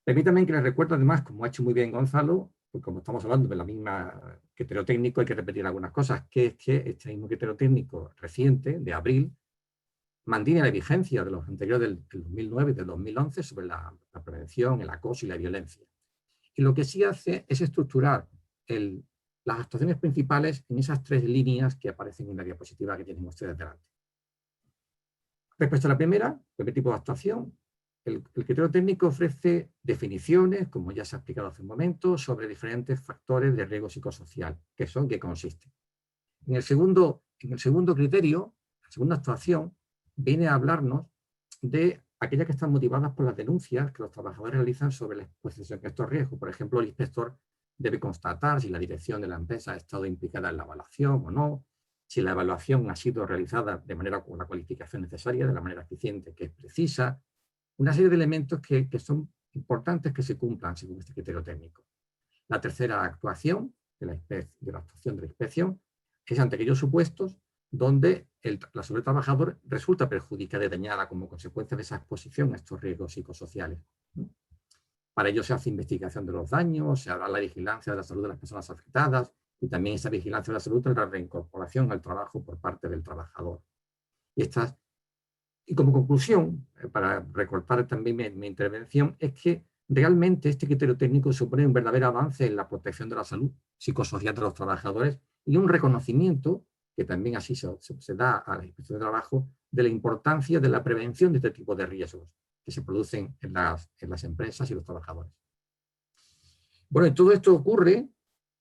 Permítanme que les recuerde además, como ha hecho muy bien Gonzalo, pues como estamos hablando de la misma criterio técnico, hay que repetir algunas cosas, que es que este mismo criterio técnico reciente, de abril, mantiene la vigencia de los anteriores del 2009 y del 2011 sobre la prevención, el acoso y la violencia. Y lo que sí hace es estructurar las actuaciones principales en esas tres líneas que aparecen en la diapositiva que tienen ustedes delante. Respecto a la primera, primer tipo de actuación, el criterio técnico ofrece definiciones, como ya se ha explicado hace un momento, sobre diferentes factores de riesgo psicosocial, qué consisten. En el segundo criterio, la segunda actuación, viene a hablarnos de aquellas que están motivadas por las denuncias que los trabajadores realizan sobre la exposición a estos riesgos. Por ejemplo, el inspector debe constatar si la dirección de la empresa ha estado implicada en la evaluación o no, si la evaluación ha sido realizada de manera con la cualificación necesaria, de la manera eficiente que es precisa, una serie de elementos que son importantes que se cumplan según este criterio técnico. La tercera actuación de la actuación de la inspección es ante aquellos supuestos donde la salud del trabajador resulta perjudicada y dañada como consecuencia de esa exposición a estos riesgos psicosociales. Para ello se hace investigación de los daños, se hará la vigilancia de la salud de las personas afectadas y también esa vigilancia de la salud de la reincorporación al trabajo por parte del trabajador. Y como conclusión, para recortar también mi intervención, es que realmente este criterio técnico supone un verdadero avance en la protección de la salud psicosocial de los trabajadores y un reconocimiento que también así se da a la inspección de trabajo, de la importancia de la prevención de este tipo de riesgos que se producen en las empresas y los trabajadores. Bueno, y todo esto ocurre,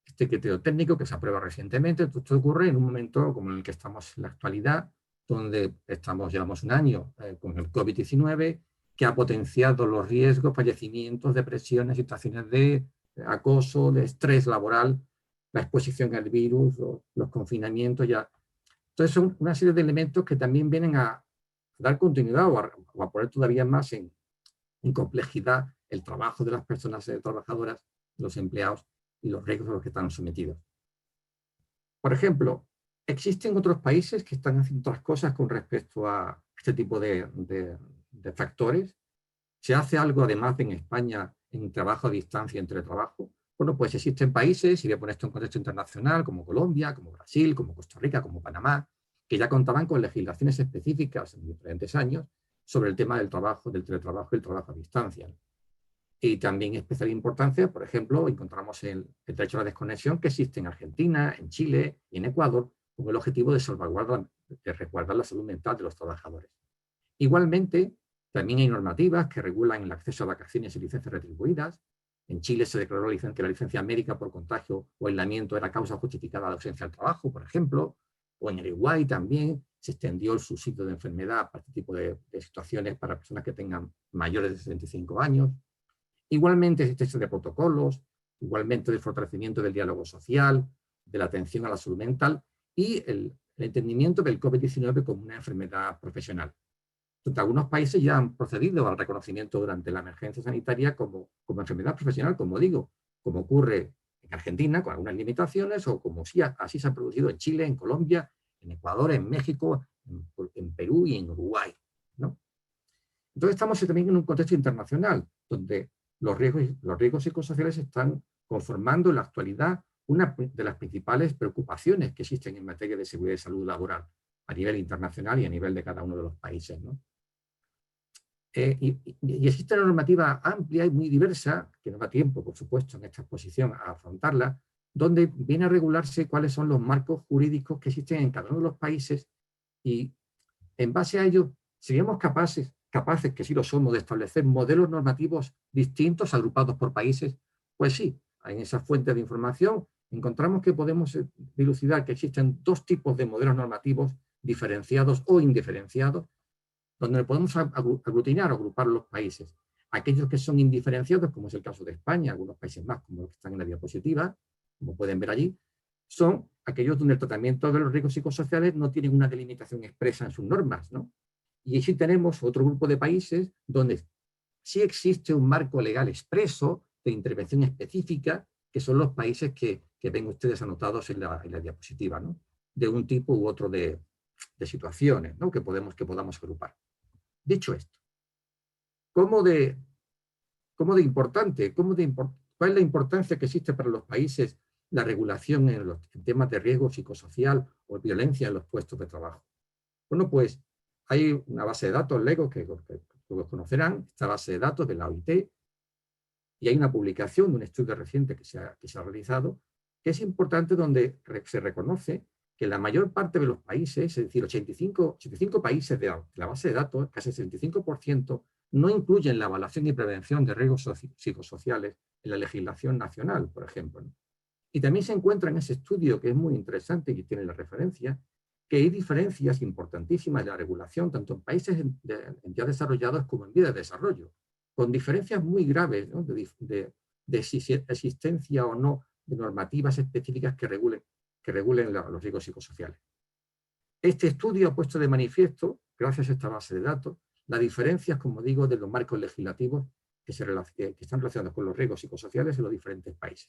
este criterio técnico que se aprueba recientemente, todo esto ocurre en un momento como en el que estamos en la actualidad, donde llevamos un año con el COVID-19, que ha potenciado los riesgos, fallecimientos, depresiones, situaciones de acoso, de estrés laboral, la exposición al virus, los confinamientos ya. Entonces son una serie de elementos que también vienen a dar continuidad o a poner todavía más en complejidad el trabajo de las personas trabajadoras, los empleados y los riesgos a los que están sometidos. Por ejemplo, Existen otros países que están haciendo otras cosas con respecto a este tipo de factores. ¿Se hace algo además en España en trabajo a distancia, en teletrabajo? Bueno, pues existen países, y voy a poner esto en contexto internacional, como Colombia, como Brasil, como Costa Rica, como Panamá, que ya contaban con legislaciones específicas en diferentes años sobre el tema del trabajo, del teletrabajo y el trabajo a distancia. Y también especial importancia, por ejemplo, encontramos el derecho a la desconexión que existe en Argentina, en Chile y en Ecuador, con el objetivo de resguardar la salud mental de los trabajadores. Igualmente, también hay normativas que regulan el acceso a vacaciones y licencias retribuidas. En Chile se declaró que la licencia médica por contagio o aislamiento era causa justificada de ausencia al trabajo, por ejemplo. O en Uruguay también se extendió el subsidio de enfermedad para este tipo de situaciones para personas que tengan mayores de 65 años. Igualmente existe texto de protocolos, igualmente el fortalecimiento del diálogo social, de la atención a la salud mental y el entendimiento del COVID-19 como una enfermedad profesional. Entonces, algunos países ya han procedido al reconocimiento durante la emergencia sanitaria como enfermedad profesional, como digo, como ocurre en Argentina, con algunas limitaciones, o como así se ha producido en Chile, en Colombia, en Ecuador, en México, en Perú y en Uruguay, ¿no? Entonces estamos también en un contexto internacional, donde los riesgos psicosociales están conformando en la actualidad una de las principales preocupaciones que existen en materia de seguridad y salud laboral a nivel internacional y a nivel de cada uno de los países, ¿no? Y existe una normativa amplia y muy diversa, que no da tiempo, por supuesto, en esta exposición a afrontarla, donde viene a regularse cuáles son los marcos jurídicos que existen en cada uno de los países y en base a ello seríamos capaces, que sí lo somos, de establecer modelos normativos distintos agrupados por países. Pues sí, en esa fuente de información encontramos que podemos dilucidar que existen dos tipos de modelos normativos diferenciados o indiferenciados, donde podemos aglutinar o agrupar los países. Aquellos que son indiferenciados, como es el caso de España, algunos países más, como los que están en la diapositiva, como pueden ver allí, son aquellos donde el tratamiento de los riesgos psicosociales no tienen una delimitación expresa en sus normas, ¿no? Y sí tenemos otro grupo de países donde sí existe un marco legal expreso de intervención específica, que son los países que ven ustedes anotados en la diapositiva, ¿no? De un tipo u otro de situaciones, ¿no? que podamos agrupar. Dicho esto, ¿cuál es la importancia que existe para los países la regulación en temas de riesgo psicosocial o violencia en los puestos de trabajo? Bueno, pues hay una base de datos, LEGO, que todos conocerán, esta base de datos de la OIT, y hay una publicación de un estudio reciente que se ha realizado, que es importante, donde se reconoce que la mayor parte de los países, es decir, 85 países de la base de datos, casi el 75%, no incluyen la evaluación y prevención de riesgos psicosociales en la legislación nacional, por ejemplo, ¿no? Y también se encuentra en ese estudio, que es muy interesante y tiene la referencia, que hay diferencias importantísimas de la regulación, tanto en países ya desarrollados como en vías de desarrollo, con diferencias muy graves, ¿no? de existencia o no de normativas específicas que regulen los riesgos psicosociales. Este estudio ha puesto de manifiesto, gracias a esta base de datos, las diferencias, como digo, de los marcos legislativos que están relacionados con los riesgos psicosociales en los diferentes países.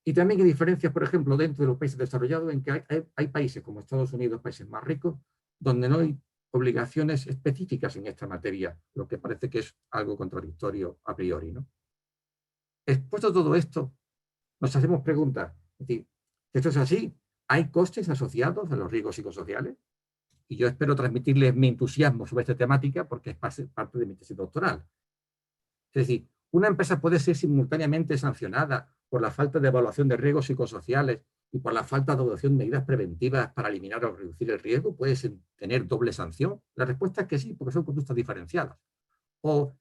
Y también hay diferencias, por ejemplo, dentro de los países desarrollados, en que hay países como Estados Unidos, países más ricos, donde no hay obligaciones específicas en esta materia, lo que parece que es algo contradictorio a priori, ¿no? Expuesto todo esto, nos hacemos preguntas. Es decir, ¿esto es así? ¿Hay costes asociados a los riesgos psicosociales? Y yo espero transmitirles mi entusiasmo sobre esta temática, porque es parte de mi tesis doctoral. Es decir, una empresa puede ser simultáneamente sancionada por la falta de evaluación de riesgos psicosociales y por la falta de adopción de medidas preventivas para eliminar o reducir el riesgo. ¿Puede tener doble sanción? La respuesta es que sí, porque son conductas diferenciadas. O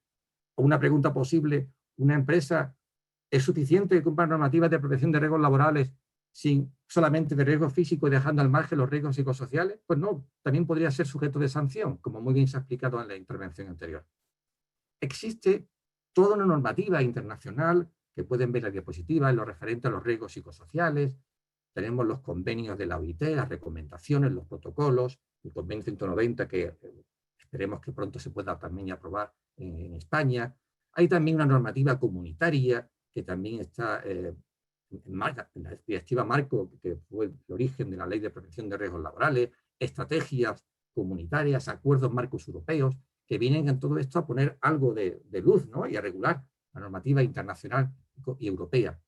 una pregunta posible, ¿una empresa es suficiente que cumpla normativas de protección de riesgos laborales sin solamente de riesgo físico y dejando al margen los riesgos psicosociales? Pues no, también podría ser sujeto de sanción, como muy bien se ha explicado en la intervención anterior. Existe toda una normativa internacional que pueden ver en la diapositiva en lo referente a los riesgos psicosociales. Tenemos los convenios de la OIT, las recomendaciones, los protocolos, el convenio 190 que esperemos que pronto se pueda también aprobar en España. Hay también una normativa comunitaria que también está la directiva marco, que fue el origen de la Ley de Prevención de Riesgos Laborales, estrategias comunitarias, acuerdos marcos europeos, que vienen en todo esto a poner algo de luz, ¿no? Y a regular la normativa internacional y europea.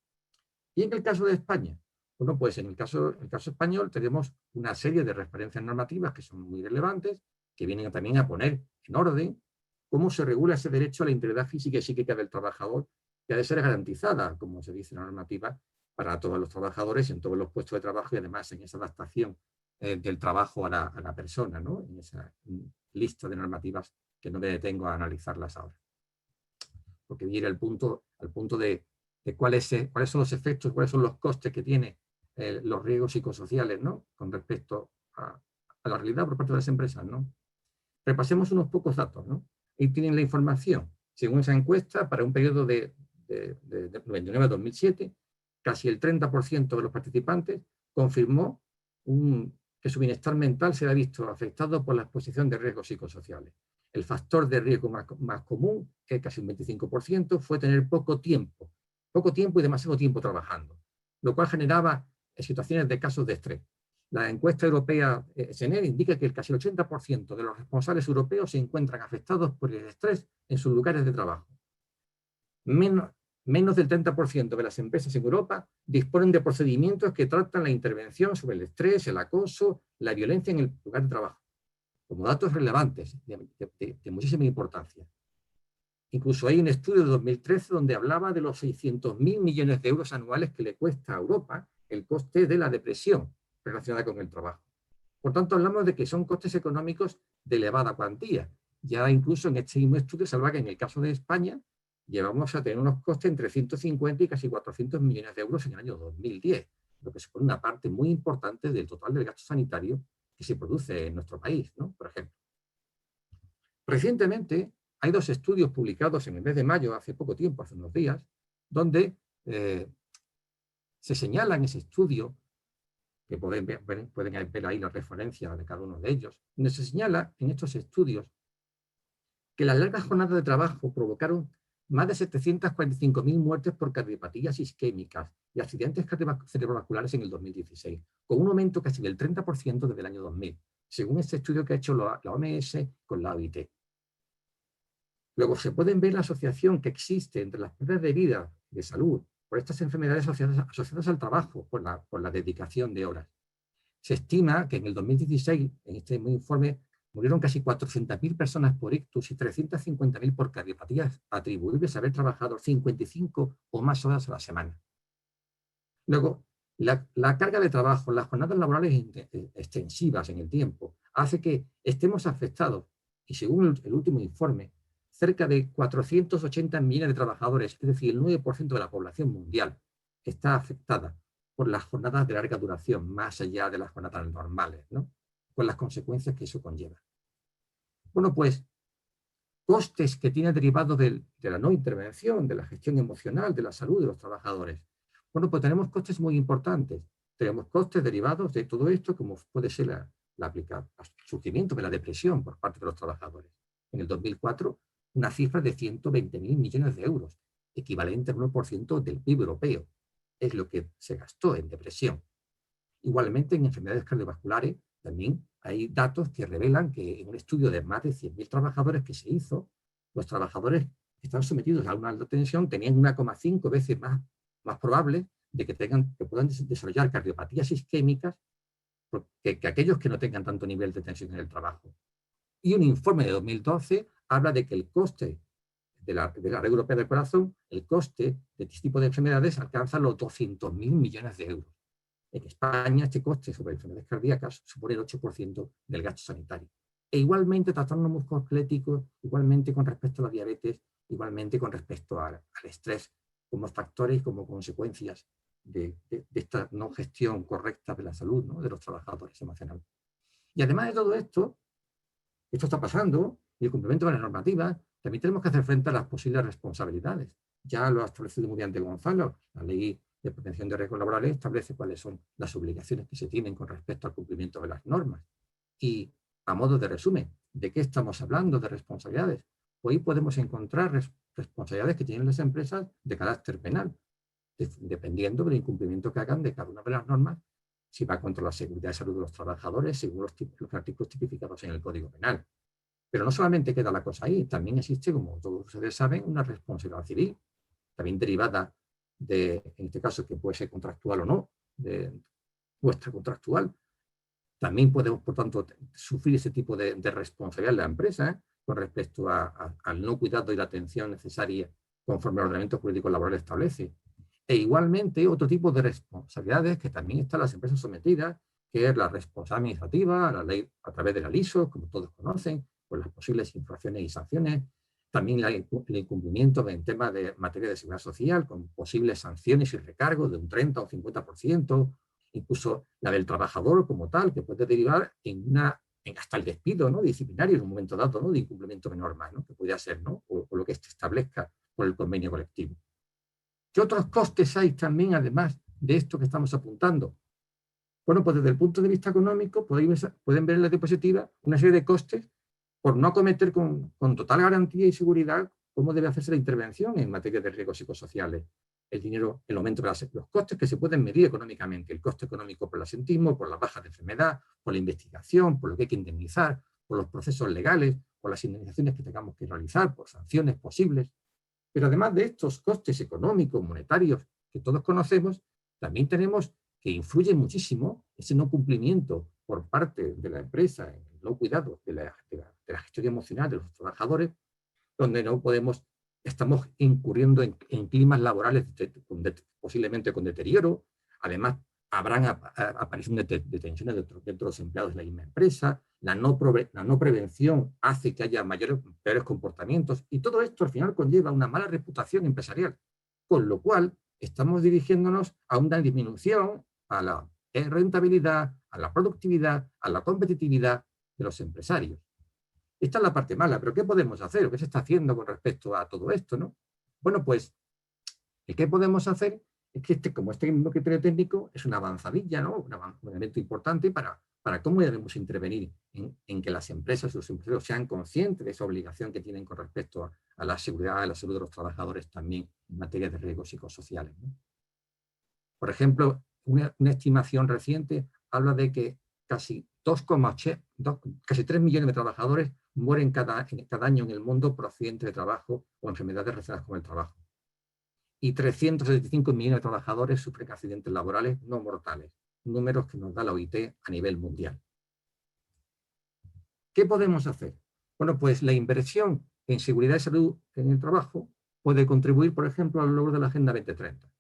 Y en el caso de España, bueno, pues en el caso español tenemos una serie de referencias normativas que son muy relevantes, que vienen también a poner en orden cómo se regula ese derecho a la integridad física y psíquica del trabajador, que ha de ser garantizada, como se dice en la normativa, para todos los trabajadores en todos los puestos de trabajo y además en esa adaptación del trabajo a la persona, ¿no? En esa lista de normativas que no me detengo a analizarlas ahora. Porque viene al punto de cuáles son los efectos, cuáles son los costes que tiene los riesgos psicosociales, ¿no? Con respecto a la realidad por parte de las empresas, ¿no? Repasemos unos pocos datos, ¿no? Ahí tienen la información. Según esa encuesta, para un periodo de 99 a 2007, casi el 30% de los participantes confirmó que su bienestar mental se ha visto afectado por la exposición de riesgos psicosociales. El factor de riesgo más común, que es casi un 25%, fue tener poco tiempo y demasiado tiempo trabajando, lo cual generaba situaciones de casos de estrés. La encuesta europea SENER indica que casi el 80% de los responsables europeos se encuentran afectados por el estrés en sus lugares de trabajo. Menos del 30% de las empresas en Europa disponen de procedimientos que tratan la intervención sobre el estrés, el acoso, la violencia en el lugar de trabajo, como datos relevantes de muchísima importancia. Incluso hay un estudio de 2013 donde hablaba de los 600.000 millones de euros anuales que le cuesta a Europa el coste de la depresión relacionada con el trabajo. Por tanto, hablamos de que son costes económicos de elevada cuantía. Ya incluso en este mismo estudio se habla que en el caso de España llevamos a tener unos costes entre 150 y casi 400 millones de euros en el año 2010, lo que supone una parte muy importante del total del gasto sanitario que se produce en nuestro país, ¿no? Por ejemplo. Recientemente hay 2 estudios publicados en el mes de mayo, hace poco tiempo, hace unos días, donde se señala en ese estudio, que pueden ver ahí la referencia de cada uno de ellos, donde se señala en estos estudios que las largas jornadas de trabajo provocaron más de 745.000 muertes por cardiopatías isquémicas y accidentes cerebrovasculares en el 2016, con un aumento casi del 30% desde el año 2000, según este estudio que ha hecho la OMS con la OIT. Luego se pueden ver la asociación que existe entre las pérdidas de vida, de salud, por estas enfermedades asociadas al trabajo, por la dedicación de horas. Se estima que en el 2016, en este informe, murieron casi 400.000 personas por ictus y 350.000 por cardiopatías atribuibles a haber trabajado 55 o más horas a la semana. Luego, la carga de trabajo, las jornadas laborales extensivas en el tiempo, hace que estemos afectados, y según el último informe, cerca de 480 millones de trabajadores, es decir, el 9% de la población mundial, está afectada por las jornadas de larga duración, más allá de las jornadas normales, ¿no? Con las consecuencias que eso conlleva. Bueno, pues, costes que tiene derivados de la no intervención, de la gestión emocional, de la salud de los trabajadores. Bueno, pues tenemos costes muy importantes. Tenemos costes derivados de todo esto, como puede ser el surgimiento de la depresión por parte de los trabajadores. En el 2004, una cifra de 120.000 millones de euros, equivalente al 1% del PIB europeo. Es lo que se gastó en depresión. Igualmente, en enfermedades cardiovasculares, también hay datos que revelan que en un estudio de más de 100.000 trabajadores que se hizo, los trabajadores que están sometidos a una alta tensión tenían 1,5 veces más probable de que puedan desarrollar cardiopatías isquémicas que aquellos que no tengan tanto nivel de tensión en el trabajo. Y un informe de 2012 habla de que el coste de la Red Europea del Corazón, el coste de este tipo de enfermedades alcanza los 200.000 millones de euros. En España, este coste sobre enfermedades cardíacas supone el 8% del gasto sanitario. E igualmente trastornos musculoesqueléticos, igualmente con respecto a la diabetes, igualmente con respecto al estrés, como factores, como consecuencias de esta no gestión correcta de la salud, ¿no? De los trabajadores emocionales. Y además de todo esto está pasando, y el cumplimiento de las normativas, también tenemos que hacer frente a las posibles responsabilidades. Ya lo ha establecido muy bien de Gonzalo, la ley de prevención de riesgos laborales establece cuáles son las obligaciones que se tienen con respecto al cumplimiento de las normas. Y a modo de resumen, ¿de qué estamos hablando de responsabilidades? Hoy podemos encontrar responsabilidades que tienen las empresas de carácter penal. dependiendo del incumplimiento que hagan de cada una de las normas, si va contra la seguridad y salud de los trabajadores, según los artículos tipificados en el Código Penal. Pero no solamente queda la cosa ahí, también existe, como todos ustedes saben, una responsabilidad civil, también derivada de, en este caso, que puede ser contractual o no, de vuestra contractual. También podemos, por tanto, sufrir ese tipo de responsabilidad de la empresa con respecto al no cuidado y la atención necesaria conforme al ordenamiento jurídico laboral establece. E igualmente otro tipo de responsabilidades que también están las empresas sometidas, que es la responsabilidad administrativa, la ley a través de la LISO, como todos conocen, por las posibles infracciones y sanciones, también el incumplimiento en temas de materia de seguridad social, con posibles sanciones y recargos de un 30 o 50%, incluso la del trabajador como tal, que puede derivar en hasta el despido, ¿no?, disciplinario en un momento dado, ¿no?, de incumplimiento de normas, ¿no?, que pudiera ser, ¿no?, o lo que se establezca por el convenio colectivo. ¿Qué otros costes hay también, además de esto que estamos apuntando? Bueno, pues desde el punto de vista económico pueden ver en la diapositiva una serie de costes por no acometer con total garantía y seguridad cómo debe hacerse la intervención en materia de riesgos psicosociales. El aumento de los costes que se pueden medir económicamente, el coste económico por el asentismo, por las bajas de enfermedad, por la investigación, por lo que hay que indemnizar, por los procesos legales, por las indemnizaciones que tengamos que realizar, por sanciones posibles. Pero además de estos costes económicos, monetarios, que todos conocemos, también tenemos que influye muchísimo ese no cumplimiento por parte de la empresa, el no cuidado de la gestión emocional de los trabajadores, donde estamos incurriendo en climas laborales posiblemente con deterioro. Además, habrán aparición de tensiones dentro de los empleados de la misma empresa. La no prevención hace que haya peores comportamientos, y todo esto al final conlleva una mala reputación empresarial, con lo cual estamos dirigiéndonos a una disminución a la rentabilidad, a la productividad, a la competitividad de los empresarios. Esta es la parte mala, pero ¿qué podemos hacer? ¿Qué se está haciendo con respecto a todo esto, ¿no? Bueno, pues, ¿qué podemos hacer? Es que como este mismo criterio técnico es una avanzadilla, ¿no?, un elemento importante para cómo debemos intervenir en que las empresas y los empresarios sean conscientes de esa obligación que tienen con respecto a la seguridad y la salud de los trabajadores también en materia de riesgos psicosociales, ¿no? Por ejemplo, una estimación reciente habla de que casi 3 millones de trabajadores mueren cada año en el mundo por accidentes de trabajo o enfermedades relacionadas con el trabajo. Y 375 millones de trabajadores sufren accidentes laborales no mortales, números que nos da la OIT a nivel mundial. ¿Qué podemos hacer? Bueno, pues la inversión en seguridad y salud en el trabajo puede contribuir, por ejemplo, al logro de la Agenda 2030.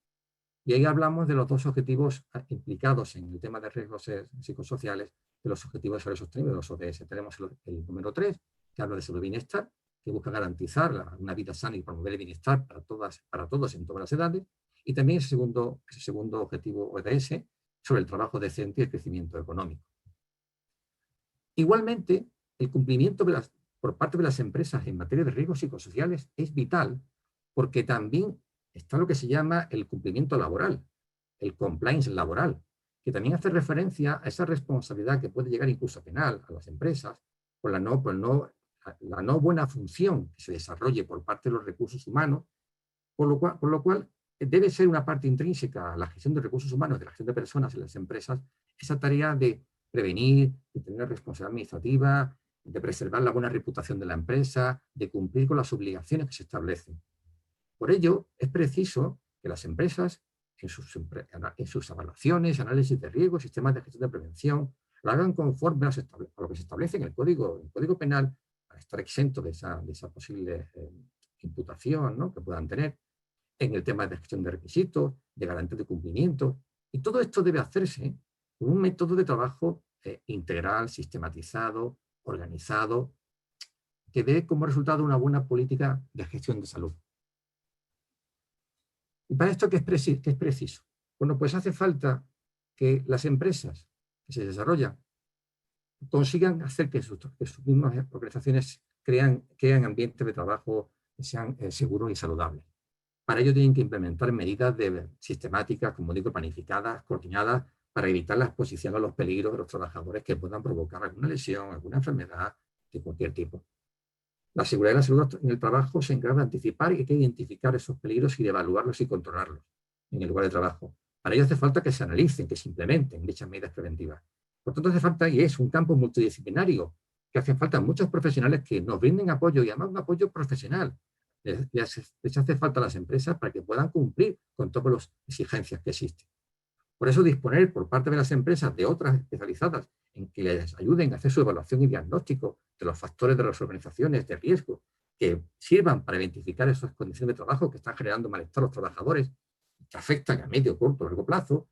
Y ahí hablamos de los dos objetivos implicados en el tema de riesgos psicosociales, de los objetivos de desarrollo sostenible, de los ODS. Tenemos el número 3, que habla de salud y bienestar, que busca garantizar una vida sana y promover el bienestar para todos en todas las edades. Y también ese segundo objetivo ODS sobre el trabajo decente y el crecimiento económico. Igualmente, el cumplimiento por parte de las empresas en materia de riesgos psicosociales es vital, porque también está lo que se llama el cumplimiento laboral, el compliance laboral, que también hace referencia a esa responsabilidad que puede llegar incluso a penal a las empresas por la no buena función que se desarrolle por parte de los recursos humanos, por lo cual debe ser una parte intrínseca a la gestión de recursos humanos, de la gestión de personas en las empresas, esa tarea de prevenir, de tener responsabilidad administrativa, de preservar la buena reputación de la empresa, de cumplir con las obligaciones que se establecen. Por ello, es preciso que las empresas, en sus evaluaciones, análisis de riesgos, sistemas de gestión de prevención, lo hagan conforme a lo que se establece en el Código Penal, para estar exento de esa posible imputación, ¿no?, que puedan tener, en el tema de gestión de requisitos, de garantía de cumplimiento. Y todo esto debe hacerse con un método de trabajo integral, sistematizado, organizado, que dé como resultado una buena política de gestión de salud. ¿Y para esto qué es preciso? Bueno, pues hace falta que las empresas que se desarrollan consigan hacer que sus mismas organizaciones crean ambientes de trabajo que sean seguros y saludables. Para ello tienen que implementar medidas sistemáticas, como digo, planificadas, coordinadas, para evitar la exposición a los peligros de los trabajadores que puedan provocar alguna lesión, alguna enfermedad de cualquier tipo. La seguridad y la salud en el trabajo se encarga de anticipar y hay que identificar esos peligros y de evaluarlos y controlarlos. en el lugar de trabajo. Para ello hace falta que se analicen, que se implementen dichas medidas preventivas. Por tanto, hace falta, y es un campo multidisciplinario, que hacen falta muchos profesionales que nos brinden apoyo, y además un apoyo profesional. Les hace falta a las empresas para que puedan cumplir con todas las exigencias que existen. Por eso disponer por parte de las empresas de otras especializadas en que les ayuden a hacer su evaluación y diagnóstico de los factores de las organizaciones de riesgo que sirvan para identificar esas condiciones de trabajo que están generando malestar a los trabajadores, que afectan a medio, corto o largo plazo,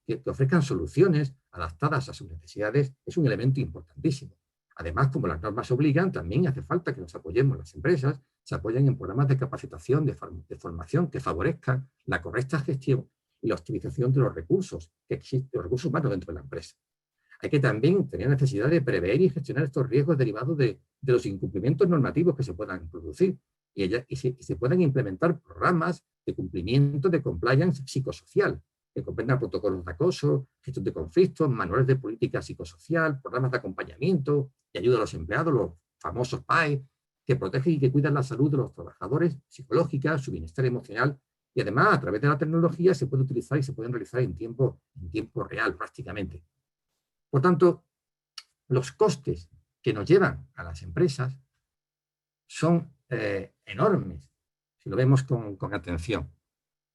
que ofrezcan soluciones adaptadas a sus necesidades, es un elemento importantísimo. Además, como las normas obligan, también hace falta que nos apoyemos las empresas, se apoyen en programas de capacitación, de formación que favorezcan la correcta gestión y la optimización de los recursos que existen, los recursos humanos dentro de la empresa. Hay que también tener necesidad de prever y gestionar estos riesgos derivados de los incumplimientos normativos que se puedan producir y se puedan implementar programas de cumplimiento de compliance psicosocial que comprendan protocolos de acoso, gestión de conflictos, manuales de política psicosocial, programas de acompañamiento y ayuda a los empleados, los famosos PAE, que protegen y que cuidan la salud de los trabajadores, psicológica, su bienestar emocional. Y además, a través de la tecnología se puede utilizar y se pueden realizar en tiempo real prácticamente. Por tanto, los costes que nos llevan a las empresas son enormes, si lo vemos con atención.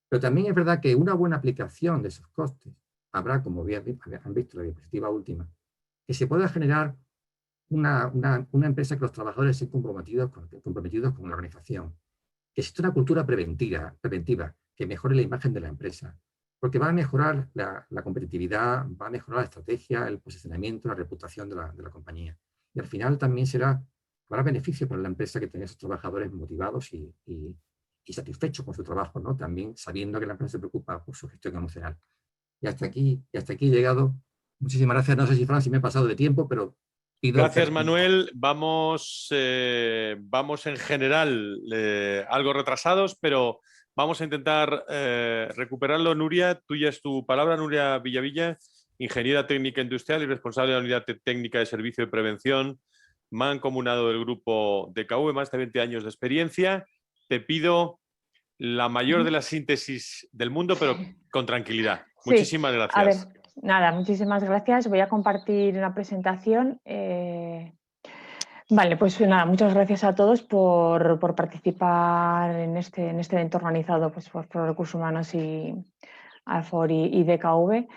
Pero también es verdad que una buena aplicación de esos costes habrá, como bien han visto en la diapositiva última, que se pueda generar una empresa que los trabajadores estén comprometidos con la organización, que exista una cultura preventiva que mejore la imagen de la empresa, porque va a mejorar la competitividad, va a mejorar la estrategia, el posicionamiento, la reputación de la compañía. Y al final también habrá beneficio para la empresa que tenga esos trabajadores motivados y satisfechos con su trabajo, ¿no? También sabiendo que la empresa se preocupa por su gestión emocional. Y hasta aquí he llegado. Muchísimas gracias. No sé si, Fran, si me he pasado de tiempo, pero pido... Gracias, Manuel. Vamos en general algo retrasados, pero vamos a intentar recuperarlo. Nuria, tuya es tu palabra. Nuria Villavilla, ingeniera técnica industrial y responsable de la unidad técnica de servicio de prevención, mancomunado del grupo DKV, más de 20 años de experiencia. Te pido la mayor de las síntesis del mundo, pero con tranquilidad. Sí, muchísimas gracias. A ver, nada, muchísimas gracias. Voy a compartir una presentación. Vale, pues nada, muchas gracias a todos por participar en este evento organizado pues, por Recursos Humanos y AFOR y DKV.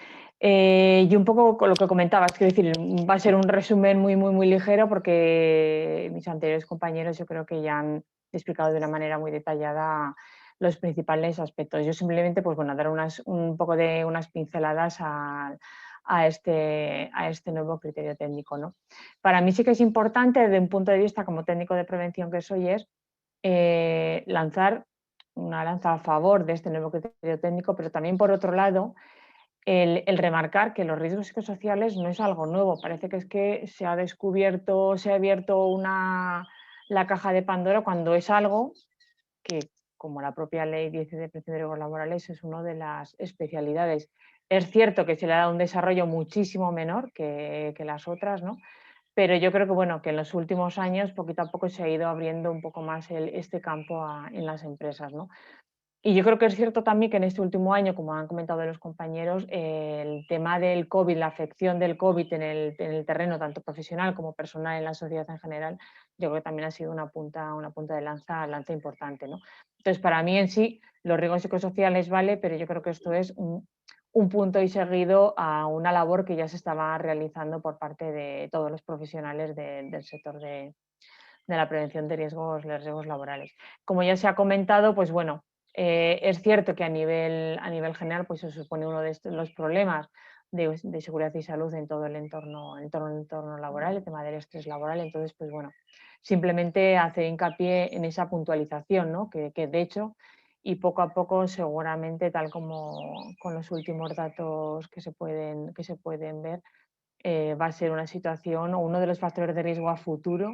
Y un poco con lo que comentabas, quiero decir, va a ser un resumen muy ligero porque mis anteriores compañeros yo creo que ya han explicado de una manera muy detallada los principales aspectos. Yo simplemente, pues bueno, dar un poco de unas pinceladas a este nuevo criterio técnico, ¿no? Para mí sí que es importante, desde un punto de vista como técnico de prevención que soy, es lanzar una lanza a favor de este nuevo criterio técnico, pero también por otro lado el remarcar que los riesgos psicosociales no es algo nuevo. Parece que es que se ha descubierto, se ha abierto la caja de Pandora cuando es algo que, como la propia ley 10 de prevención de riesgos laborales, es una de las especialidades. Es cierto que se le ha dado un desarrollo muchísimo menor que las otras, ¿no? Pero yo creo que, bueno, que en los últimos años poquito a poco se ha ido abriendo un poco más este campo en las empresas, ¿no? Y yo creo que es cierto también que en este último año, como han comentado los compañeros, el tema del COVID, la afección del COVID en el terreno tanto profesional como personal en la sociedad en general, yo creo que también ha sido una punta de lanza importante, ¿no? Entonces, para mí en sí, los riesgos psicosociales vale, pero yo creo que esto es un punto y seguido a una labor que ya se estaba realizando por parte de todos los profesionales del sector de la prevención de riesgos laborales. Como ya se ha comentado, pues bueno, es cierto que a nivel general pues se supone uno de los problemas de seguridad y salud en todo el entorno laboral, el tema del estrés laboral. Entonces, pues bueno, simplemente hacer hincapié en esa puntualización, ¿no? que de hecho, y poco a poco seguramente, tal como con los últimos datos que se pueden ver, va a ser una situación o uno de los factores de riesgo a futuro,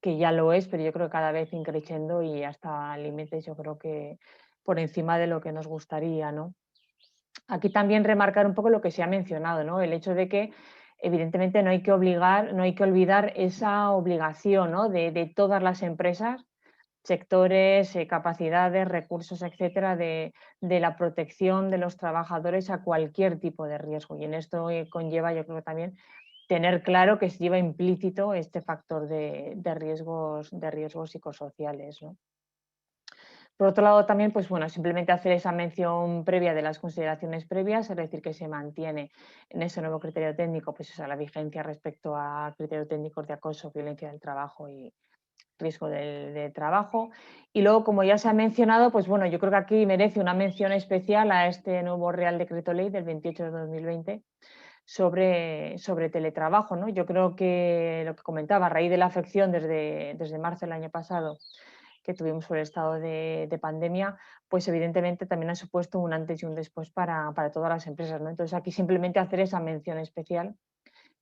que ya lo es, pero yo creo que cada vez increciendo y hasta límites, yo creo que por encima de lo que nos gustaría, ¿no? Aquí también remarcar un poco lo que se ha mencionado, ¿no? El hecho de que evidentemente no hay que olvidar esa obligación, ¿no? de todas las empresas sectores, capacidades, recursos, etcétera, de la protección de los trabajadores a cualquier tipo de riesgo. Y en esto conlleva, yo creo, también tener claro que se lleva implícito este factor de riesgos psicosociales, ¿no? Por otro lado, también, pues bueno, simplemente hacer esa mención previa de las consideraciones previas, es decir, que se mantiene en ese nuevo criterio técnico, pues la vigencia respecto a criterios técnicos de acoso, violencia del trabajo y riesgo de trabajo. Y luego, como ya se ha mencionado, pues bueno, yo creo que aquí merece una mención especial a este nuevo Real Decreto Ley del 28 de 2020 sobre teletrabajo, ¿no? Yo creo que lo que comentaba, a raíz de la afección desde marzo del año pasado que tuvimos por el estado de pandemia, pues evidentemente también ha supuesto un antes y un después para todas las empresas, ¿no? Entonces aquí simplemente hacer esa mención especial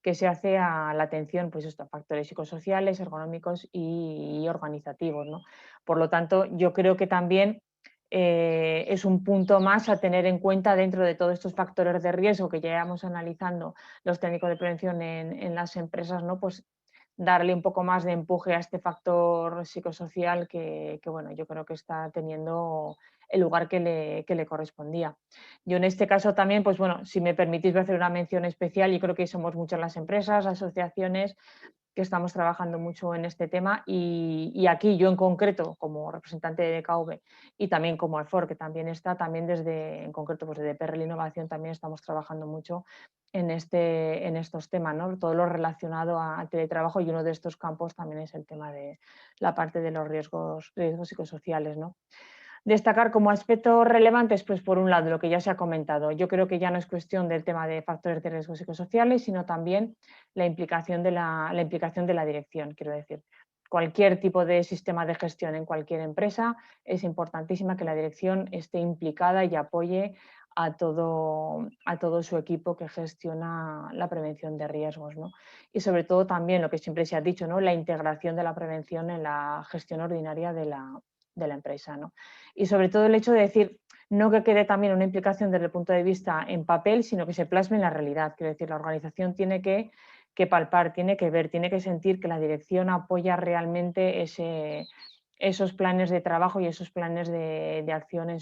que se hace a la atención, pues a factores psicosociales, ergonómicos y organizativos, ¿no? Por lo tanto, yo creo que también es un punto más a tener en cuenta dentro de todos estos factores de riesgo que ya llevamos analizando los técnicos de prevención en las empresas, ¿no? Pues darle un poco más de empuje a este factor psicosocial que bueno, yo creo que está teniendo el lugar que le correspondía. Yo en este caso también, pues bueno, si me permitís voy a hacer una mención especial, yo creo que somos muchas las empresas, asociaciones que estamos trabajando mucho en este tema y aquí yo en concreto como representante de DKV y también como AFOR, que también está, también desde, en concreto pues desde PRL Innovación también estamos trabajando mucho en estos temas, ¿no? Todo lo relacionado a teletrabajo y uno de estos campos también es el tema de la parte de los riesgos psicosociales, ¿no? Destacar como aspectos relevantes, pues por un lado, lo que ya se ha comentado, yo creo que ya no es cuestión del tema de factores de riesgo psicosociales, sino también la implicación de la dirección, quiero decir. Cualquier tipo de sistema de gestión en cualquier empresa es importantísima que la dirección esté implicada y apoye a todo su equipo que gestiona la prevención de riesgos, ¿no? Y sobre todo también lo que siempre se ha dicho, ¿no? La integración de la prevención en la gestión ordinaria de la empresa, ¿no? Y sobre todo el hecho de decir, no que quede también una implicación desde el punto de vista en papel, sino que se plasme en la realidad. Quiero decir, la organización tiene que palpar, tiene que ver, tiene que sentir que la dirección apoya realmente esos planes de trabajo y esos planes de acción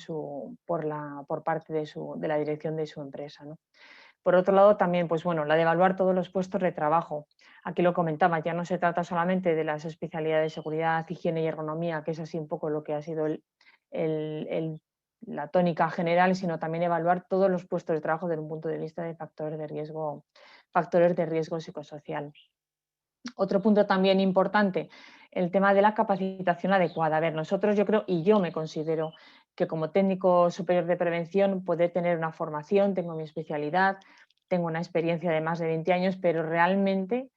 por parte de la dirección de su empresa, ¿no? Por otro lado, también, pues bueno, la de evaluar todos los puestos de trabajo. Aquí lo comentaba, ya no se trata solamente de las especialidades de seguridad, higiene y ergonomía, que es así un poco lo que ha sido la tónica general, sino también evaluar todos los puestos de trabajo desde un punto de vista de factores de riesgo psicosocial. Otro punto también importante, el tema de la capacitación adecuada. A ver, nosotros yo creo, y yo me considero que como técnico superior de prevención puedo tener una formación, tengo mi especialidad, tengo una experiencia de más de 20 años, pero realmente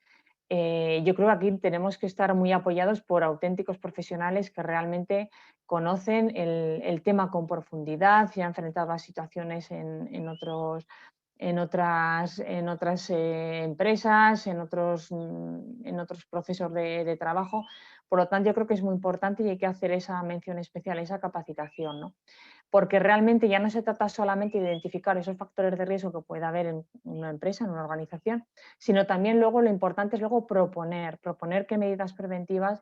yo creo que aquí tenemos que estar muy apoyados por auténticos profesionales que realmente conocen el tema con profundidad, se han enfrentado a situaciones en otras empresas, en otros procesos de trabajo. Por lo tanto, yo creo que es muy importante y hay que hacer esa mención especial, esa capacitación, ¿no? Porque realmente ya no se trata solamente de identificar esos factores de riesgo que pueda haber en una empresa, en una organización, sino también luego lo importante es luego proponer qué medidas preventivas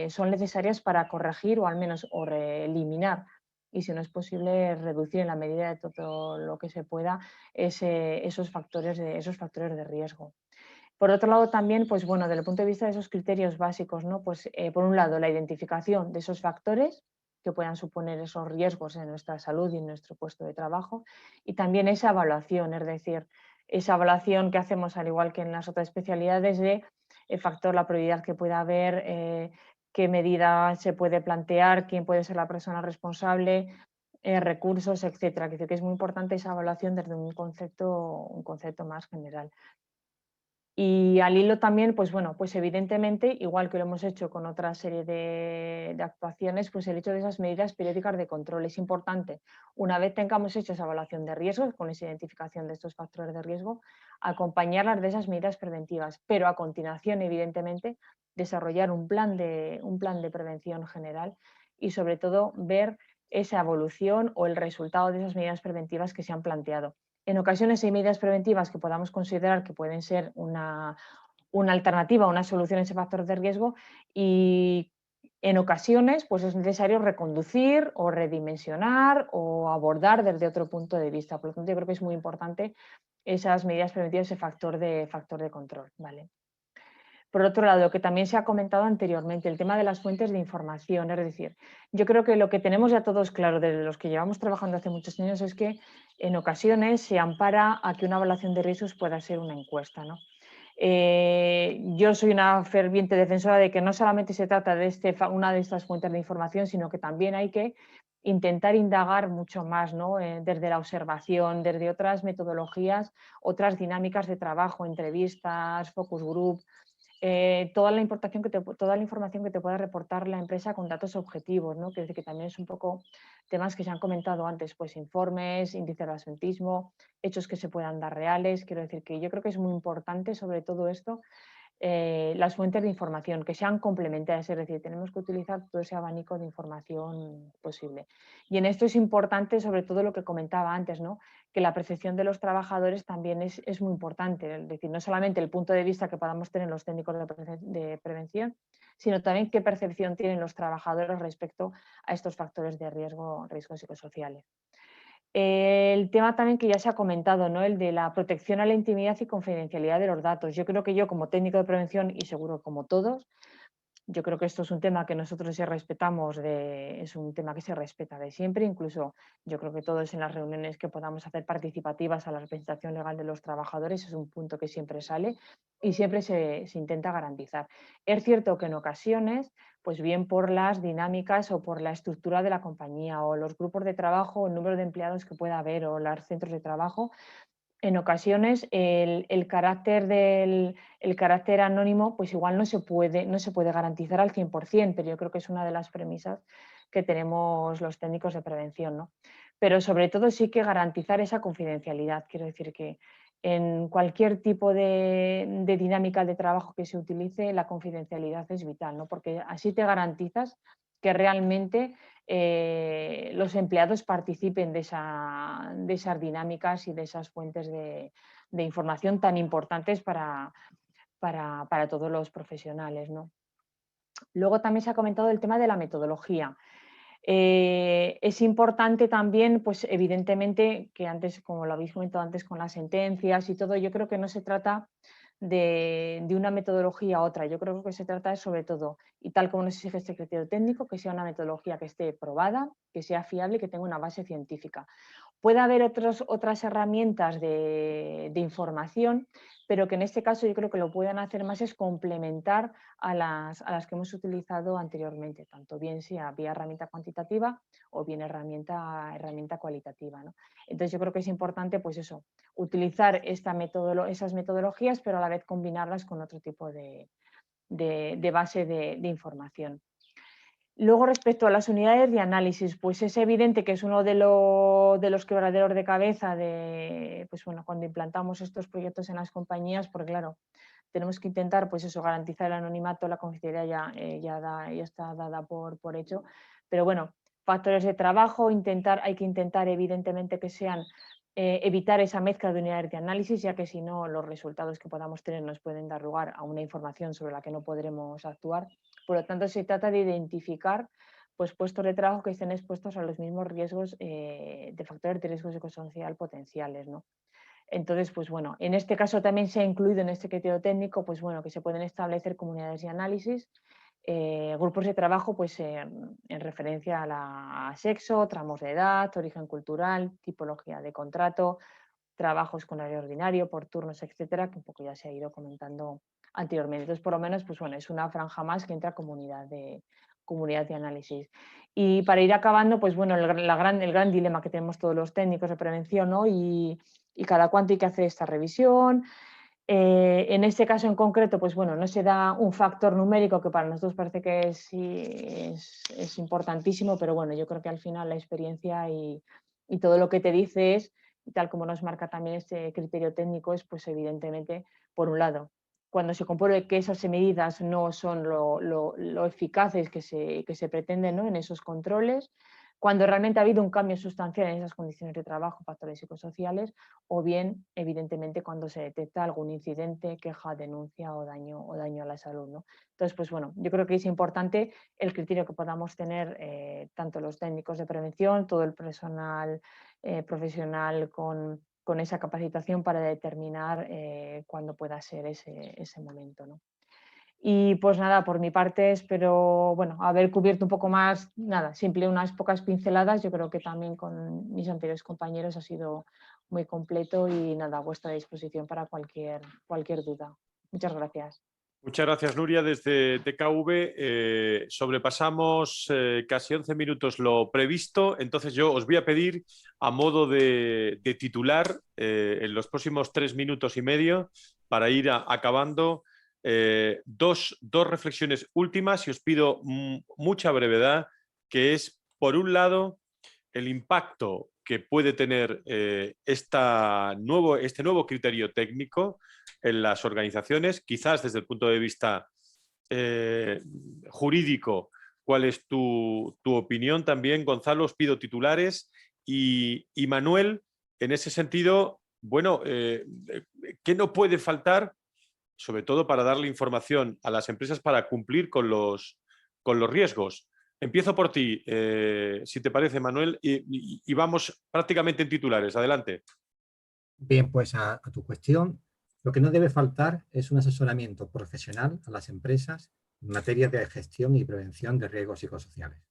son necesarias para corregir o al menos eliminar y si no es posible reducir en la medida de todo lo que se pueda esos factores de riesgo. Por otro lado también, pues bueno, desde el punto de vista de esos criterios básicos, ¿no? Pues por un lado la identificación de esos factores que puedan suponer esos riesgos en nuestra salud y en nuestro puesto de trabajo y también esa evaluación, es decir, esa evaluación que hacemos al igual que en las otras especialidades de el factor, la prioridad que pueda haber, qué medida se puede plantear, quién puede ser la persona responsable, recursos, etcétera. Que es muy importante esa evaluación desde un concepto más general. Y al hilo también, pues bueno, pues evidentemente, igual que lo hemos hecho con otra serie de actuaciones, pues el hecho de esas medidas periódicas de control es importante. Una vez tengamos hecho esa evaluación de riesgos, con esa identificación de estos factores de riesgo, acompañarlas de esas medidas preventivas, pero a continuación, evidentemente, desarrollar un plan de prevención general y sobre todo ver esa evolución o el resultado de esas medidas preventivas que se han planteado. En ocasiones hay medidas preventivas que podamos considerar que pueden ser una alternativa, una solución a ese factor de riesgo y En ocasiones, pues es necesario reconducir o redimensionar o abordar desde otro punto de vista. Por lo tanto, yo creo que es muy importante esas medidas preventivas, ese factor de control, ¿vale? Por otro lado, lo que también se ha comentado anteriormente, el tema de las fuentes de información. Es decir, yo creo que lo que tenemos ya todos claro desde los que llevamos trabajando hace muchos años es que en ocasiones se ampara a que una evaluación de riesgos pueda ser una encuesta, ¿no? Yo soy una ferviente defensora de que no solamente se trata de una de estas fuentes de información, sino que también hay que intentar indagar mucho más, ¿no? Desde la observación, desde otras metodologías, otras dinámicas de trabajo, entrevistas, focus group, toda la información que te pueda reportar la empresa con datos objetivos, ¿no? Que también es un poco temas que se han comentado antes, pues informes, índice de absentismo, hechos que se puedan dar reales. Quiero decir que yo creo que es muy importante sobre todo esto, las fuentes de información que sean complementarias, es decir, tenemos que utilizar todo ese abanico de información posible. Y en esto es importante sobre todo lo que comentaba antes, ¿no? Que la percepción de los trabajadores también es muy importante, es decir, no solamente el punto de vista que podamos tener los técnicos de prevención, sino también qué percepción tienen los trabajadores respecto a estos factores de riesgos psicosociales. El tema también que ya se ha comentado, ¿no? El de la protección a la intimidad y confidencialidad de los datos. Yo creo que yo como técnico de prevención y seguro como todos, yo creo que esto es un tema que nosotros sí respetamos, es un tema que se respeta de siempre, incluso yo creo que todos en las reuniones que podamos hacer participativas a la representación legal de los trabajadores es un punto que siempre sale y siempre se intenta garantizar. Es cierto que en ocasiones, pues bien por las dinámicas o por la estructura de la compañía o los grupos de trabajo, el número de empleados que pueda haber o los centros de trabajo, en ocasiones el carácter anónimo pues igual no se puede garantizar al 100%, pero yo creo que es una de las premisas que tenemos los técnicos de prevención, ¿no? Pero sobre todo sí que garantizar esa confidencialidad. Quiero decir que en cualquier tipo de dinámica de trabajo que se utilice, la confidencialidad es vital, ¿no? Porque así te garantizas que realmente los empleados participen de esas dinámicas y de esas fuentes de información tan importantes para todos los profesionales, ¿no? Luego también se ha comentado el tema de la metodología. Es importante también, pues evidentemente, que antes, como lo habéis comentado antes con las sentencias y todo, yo creo que no se trata de una metodología a otra. Yo creo que se trata sobre todo, y tal como nos exige este criterio técnico, que sea una metodología que esté probada, que sea fiable y que tenga una base científica. Puede haber otras herramientas de información, pero que en este caso yo creo que lo puedan hacer más es complementar a las que hemos utilizado anteriormente, tanto bien sea vía herramienta cuantitativa o bien herramienta cualitativa, ¿no? Entonces yo creo que es importante pues eso, utilizar esas metodologías, pero a la vez combinarlas con otro tipo de base de información. Luego, respecto a las unidades de análisis, pues es evidente que es uno de los quebraderos de cabeza pues bueno, cuando implantamos estos proyectos en las compañías, porque claro, tenemos que intentar pues eso, garantizar el anonimato, la confidencialidad ya está dada por hecho, pero bueno, factores de trabajo, hay que intentar evidentemente que sean evitar esa mezcla de unidades de análisis, ya que si no los resultados que podamos tener nos pueden dar lugar a una información sobre la que no podremos actuar. Por lo tanto, se trata de identificar pues, puestos de trabajo que estén expuestos a los mismos riesgos de factores de riesgo psicosocial potenciales, ¿no? Entonces, pues bueno, en este caso también se ha incluido en este criterio técnico, pues bueno, que se pueden establecer comunidades de análisis, grupos de trabajo pues en referencia a sexo, tramos de edad, origen cultural, tipología de contrato, trabajos con horario ordinario, por turnos, etcétera, que un poco ya se ha ido comentando anteriormente. Entonces, por lo menos, pues bueno, es una franja más que entra comunidad de análisis. Y para ir acabando, pues bueno, el gran dilema que tenemos todos los técnicos de prevención, ¿no? Y cada cuánto hay que hacer esta revisión. En este caso en concreto, pues bueno, no se da un factor numérico que para nosotros parece que es importantísimo, pero bueno, yo creo que al final la experiencia y todo lo que te dice es, tal como nos marca también este criterio técnico, es pues evidentemente, por un lado, cuando se compruebe que esas medidas no son lo eficaces que se pretenden, ¿no? En esos controles, cuando realmente ha habido un cambio sustancial en esas condiciones de trabajo, factores psicosociales, o bien, evidentemente, cuando se detecta algún incidente, queja, denuncia o daño a la salud, ¿no? Entonces, pues bueno, yo creo que es importante el criterio que podamos tener tanto los técnicos de prevención, todo el personal profesional con esa capacitación para determinar cuándo pueda ser ese momento, ¿no? Y pues nada, por mi parte espero haber cubierto un poco más, nada, simple unas pocas pinceladas. Yo creo que también con mis anteriores compañeros ha sido muy completo y nada, a vuestra disposición para cualquier duda. Muchas gracias. Muchas gracias, Nuria. Desde DKV sobrepasamos casi 11 minutos lo previsto, entonces yo os voy a pedir, a modo de titular, en los próximos 3 minutos y medio, para ir acabando, dos reflexiones últimas, y os pido mucha brevedad, que es, por un lado, el impacto que puede tener este nuevo criterio técnico en las organizaciones, quizás desde el punto de vista jurídico. ¿Cuál es tu opinión también, Gonzalo? Os pido titulares. Y Manuel, en ese sentido, bueno, ¿qué no puede faltar, sobre todo para darle información a las empresas para cumplir con los riesgos? Empiezo por ti, si te parece, Manuel, y vamos prácticamente en titulares. Adelante. Bien, pues a tu cuestión, lo que no debe faltar es un asesoramiento profesional a las empresas en materia de gestión y prevención de riesgos psicosociales.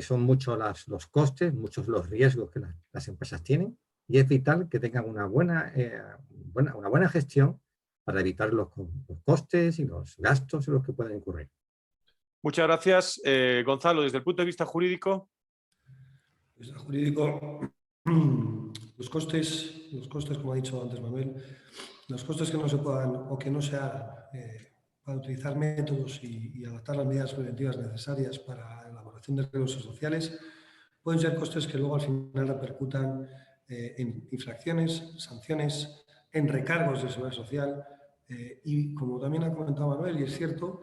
Son muchos los costes, muchos los riesgos que las empresas tienen, y es vital que tengan una buena gestión para evitar los costes y los gastos en los que pueden incurrir. Muchas gracias. Gonzalo, desde el punto de vista jurídico. Desde el jurídico, los costes, como ha dicho antes Manuel, los costes que no se puedan o que no se hagan para utilizar métodos y adaptar las medidas preventivas necesarias para la elaboración de riesgos sociales pueden ser costes que luego al final repercutan en infracciones, sanciones, en recargos de seguridad social y, como también ha comentado Manuel, y es cierto,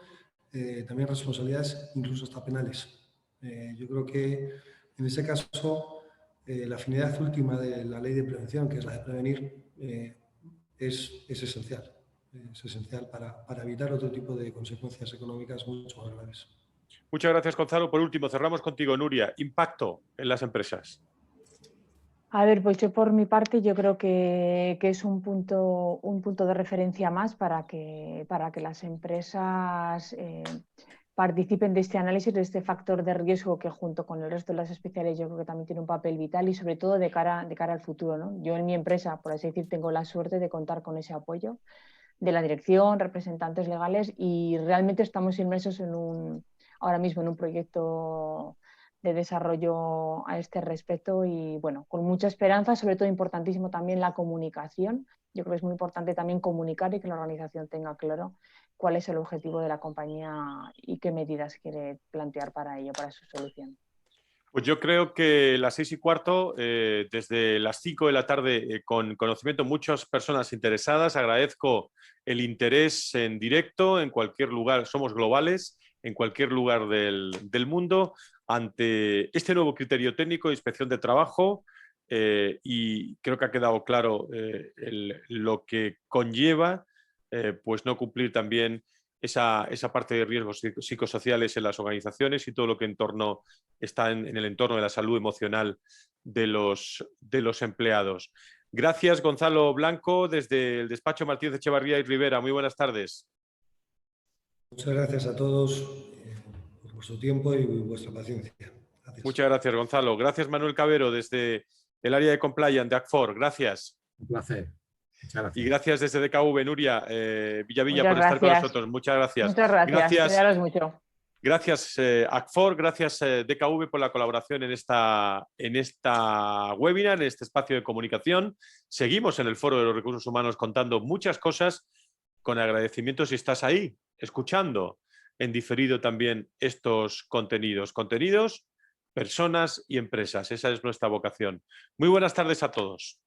también responsabilidades incluso hasta penales. Yo creo que en ese caso la finalidad última de la ley de prevención, que es la de prevenir, es esencial. Es esencial para evitar otro tipo de consecuencias económicas mucho más graves. Muchas gracias, Gonzalo. Por último, cerramos contigo, Nuria. Impacto en las empresas. A ver, pues yo por mi parte yo creo que es un punto de referencia más para que las empresas participen de este análisis, de este factor de riesgo que junto con el resto de las especiales yo creo que también tiene un papel vital y sobre todo de cara al futuro, ¿no? Yo en mi empresa, por así decir, tengo la suerte de contar con ese apoyo de la dirección, representantes legales, y realmente estamos inmersos ahora mismo en un proyecto de desarrollo a este respecto y bueno, con mucha esperanza, sobre todo importantísimo también la comunicación. Yo creo que es muy importante también comunicar y que la organización tenga claro cuál es el objetivo de la compañía y qué medidas quiere plantear para ello, para su solución. Pues yo creo que las 6:15, desde las 5 de la tarde, con conocimiento, muchas personas interesadas. Agradezco el interés en directo, en cualquier lugar, somos globales, en cualquier lugar del mundo, ante este nuevo criterio técnico de inspección de trabajo, y creo que ha quedado claro lo que conlleva pues no cumplir también esa parte de riesgos psicosociales en las organizaciones y todo lo que está en el entorno de la salud emocional de los empleados. Gracias, Gonzalo Blanco, desde el despacho Martínez Echevarría y Rivera. Muy buenas tardes. Muchas gracias a todos por vuestro tiempo y vuestra paciencia. Gracias. Muchas gracias, Gonzalo. Gracias, Manuel Cabero, desde el área de Compliance de ACFOR. Gracias. Un placer. Muchas gracias. Y gracias desde DKV, Nuria Villavilla, Muchas por estar con gracias. nosotros. Muchas gracias. Muchas gracias. Cuidaros mucho. Gracias, ACFOR, gracias DKV por la colaboración en esta webinar, en este espacio de comunicación. Seguimos en el Foro de los Recursos Humanos contando muchas cosas, con agradecimiento si estás ahí, escuchando en diferido también estos contenidos. Contenidos, personas y empresas. Esa es nuestra vocación. Muy buenas tardes a todos.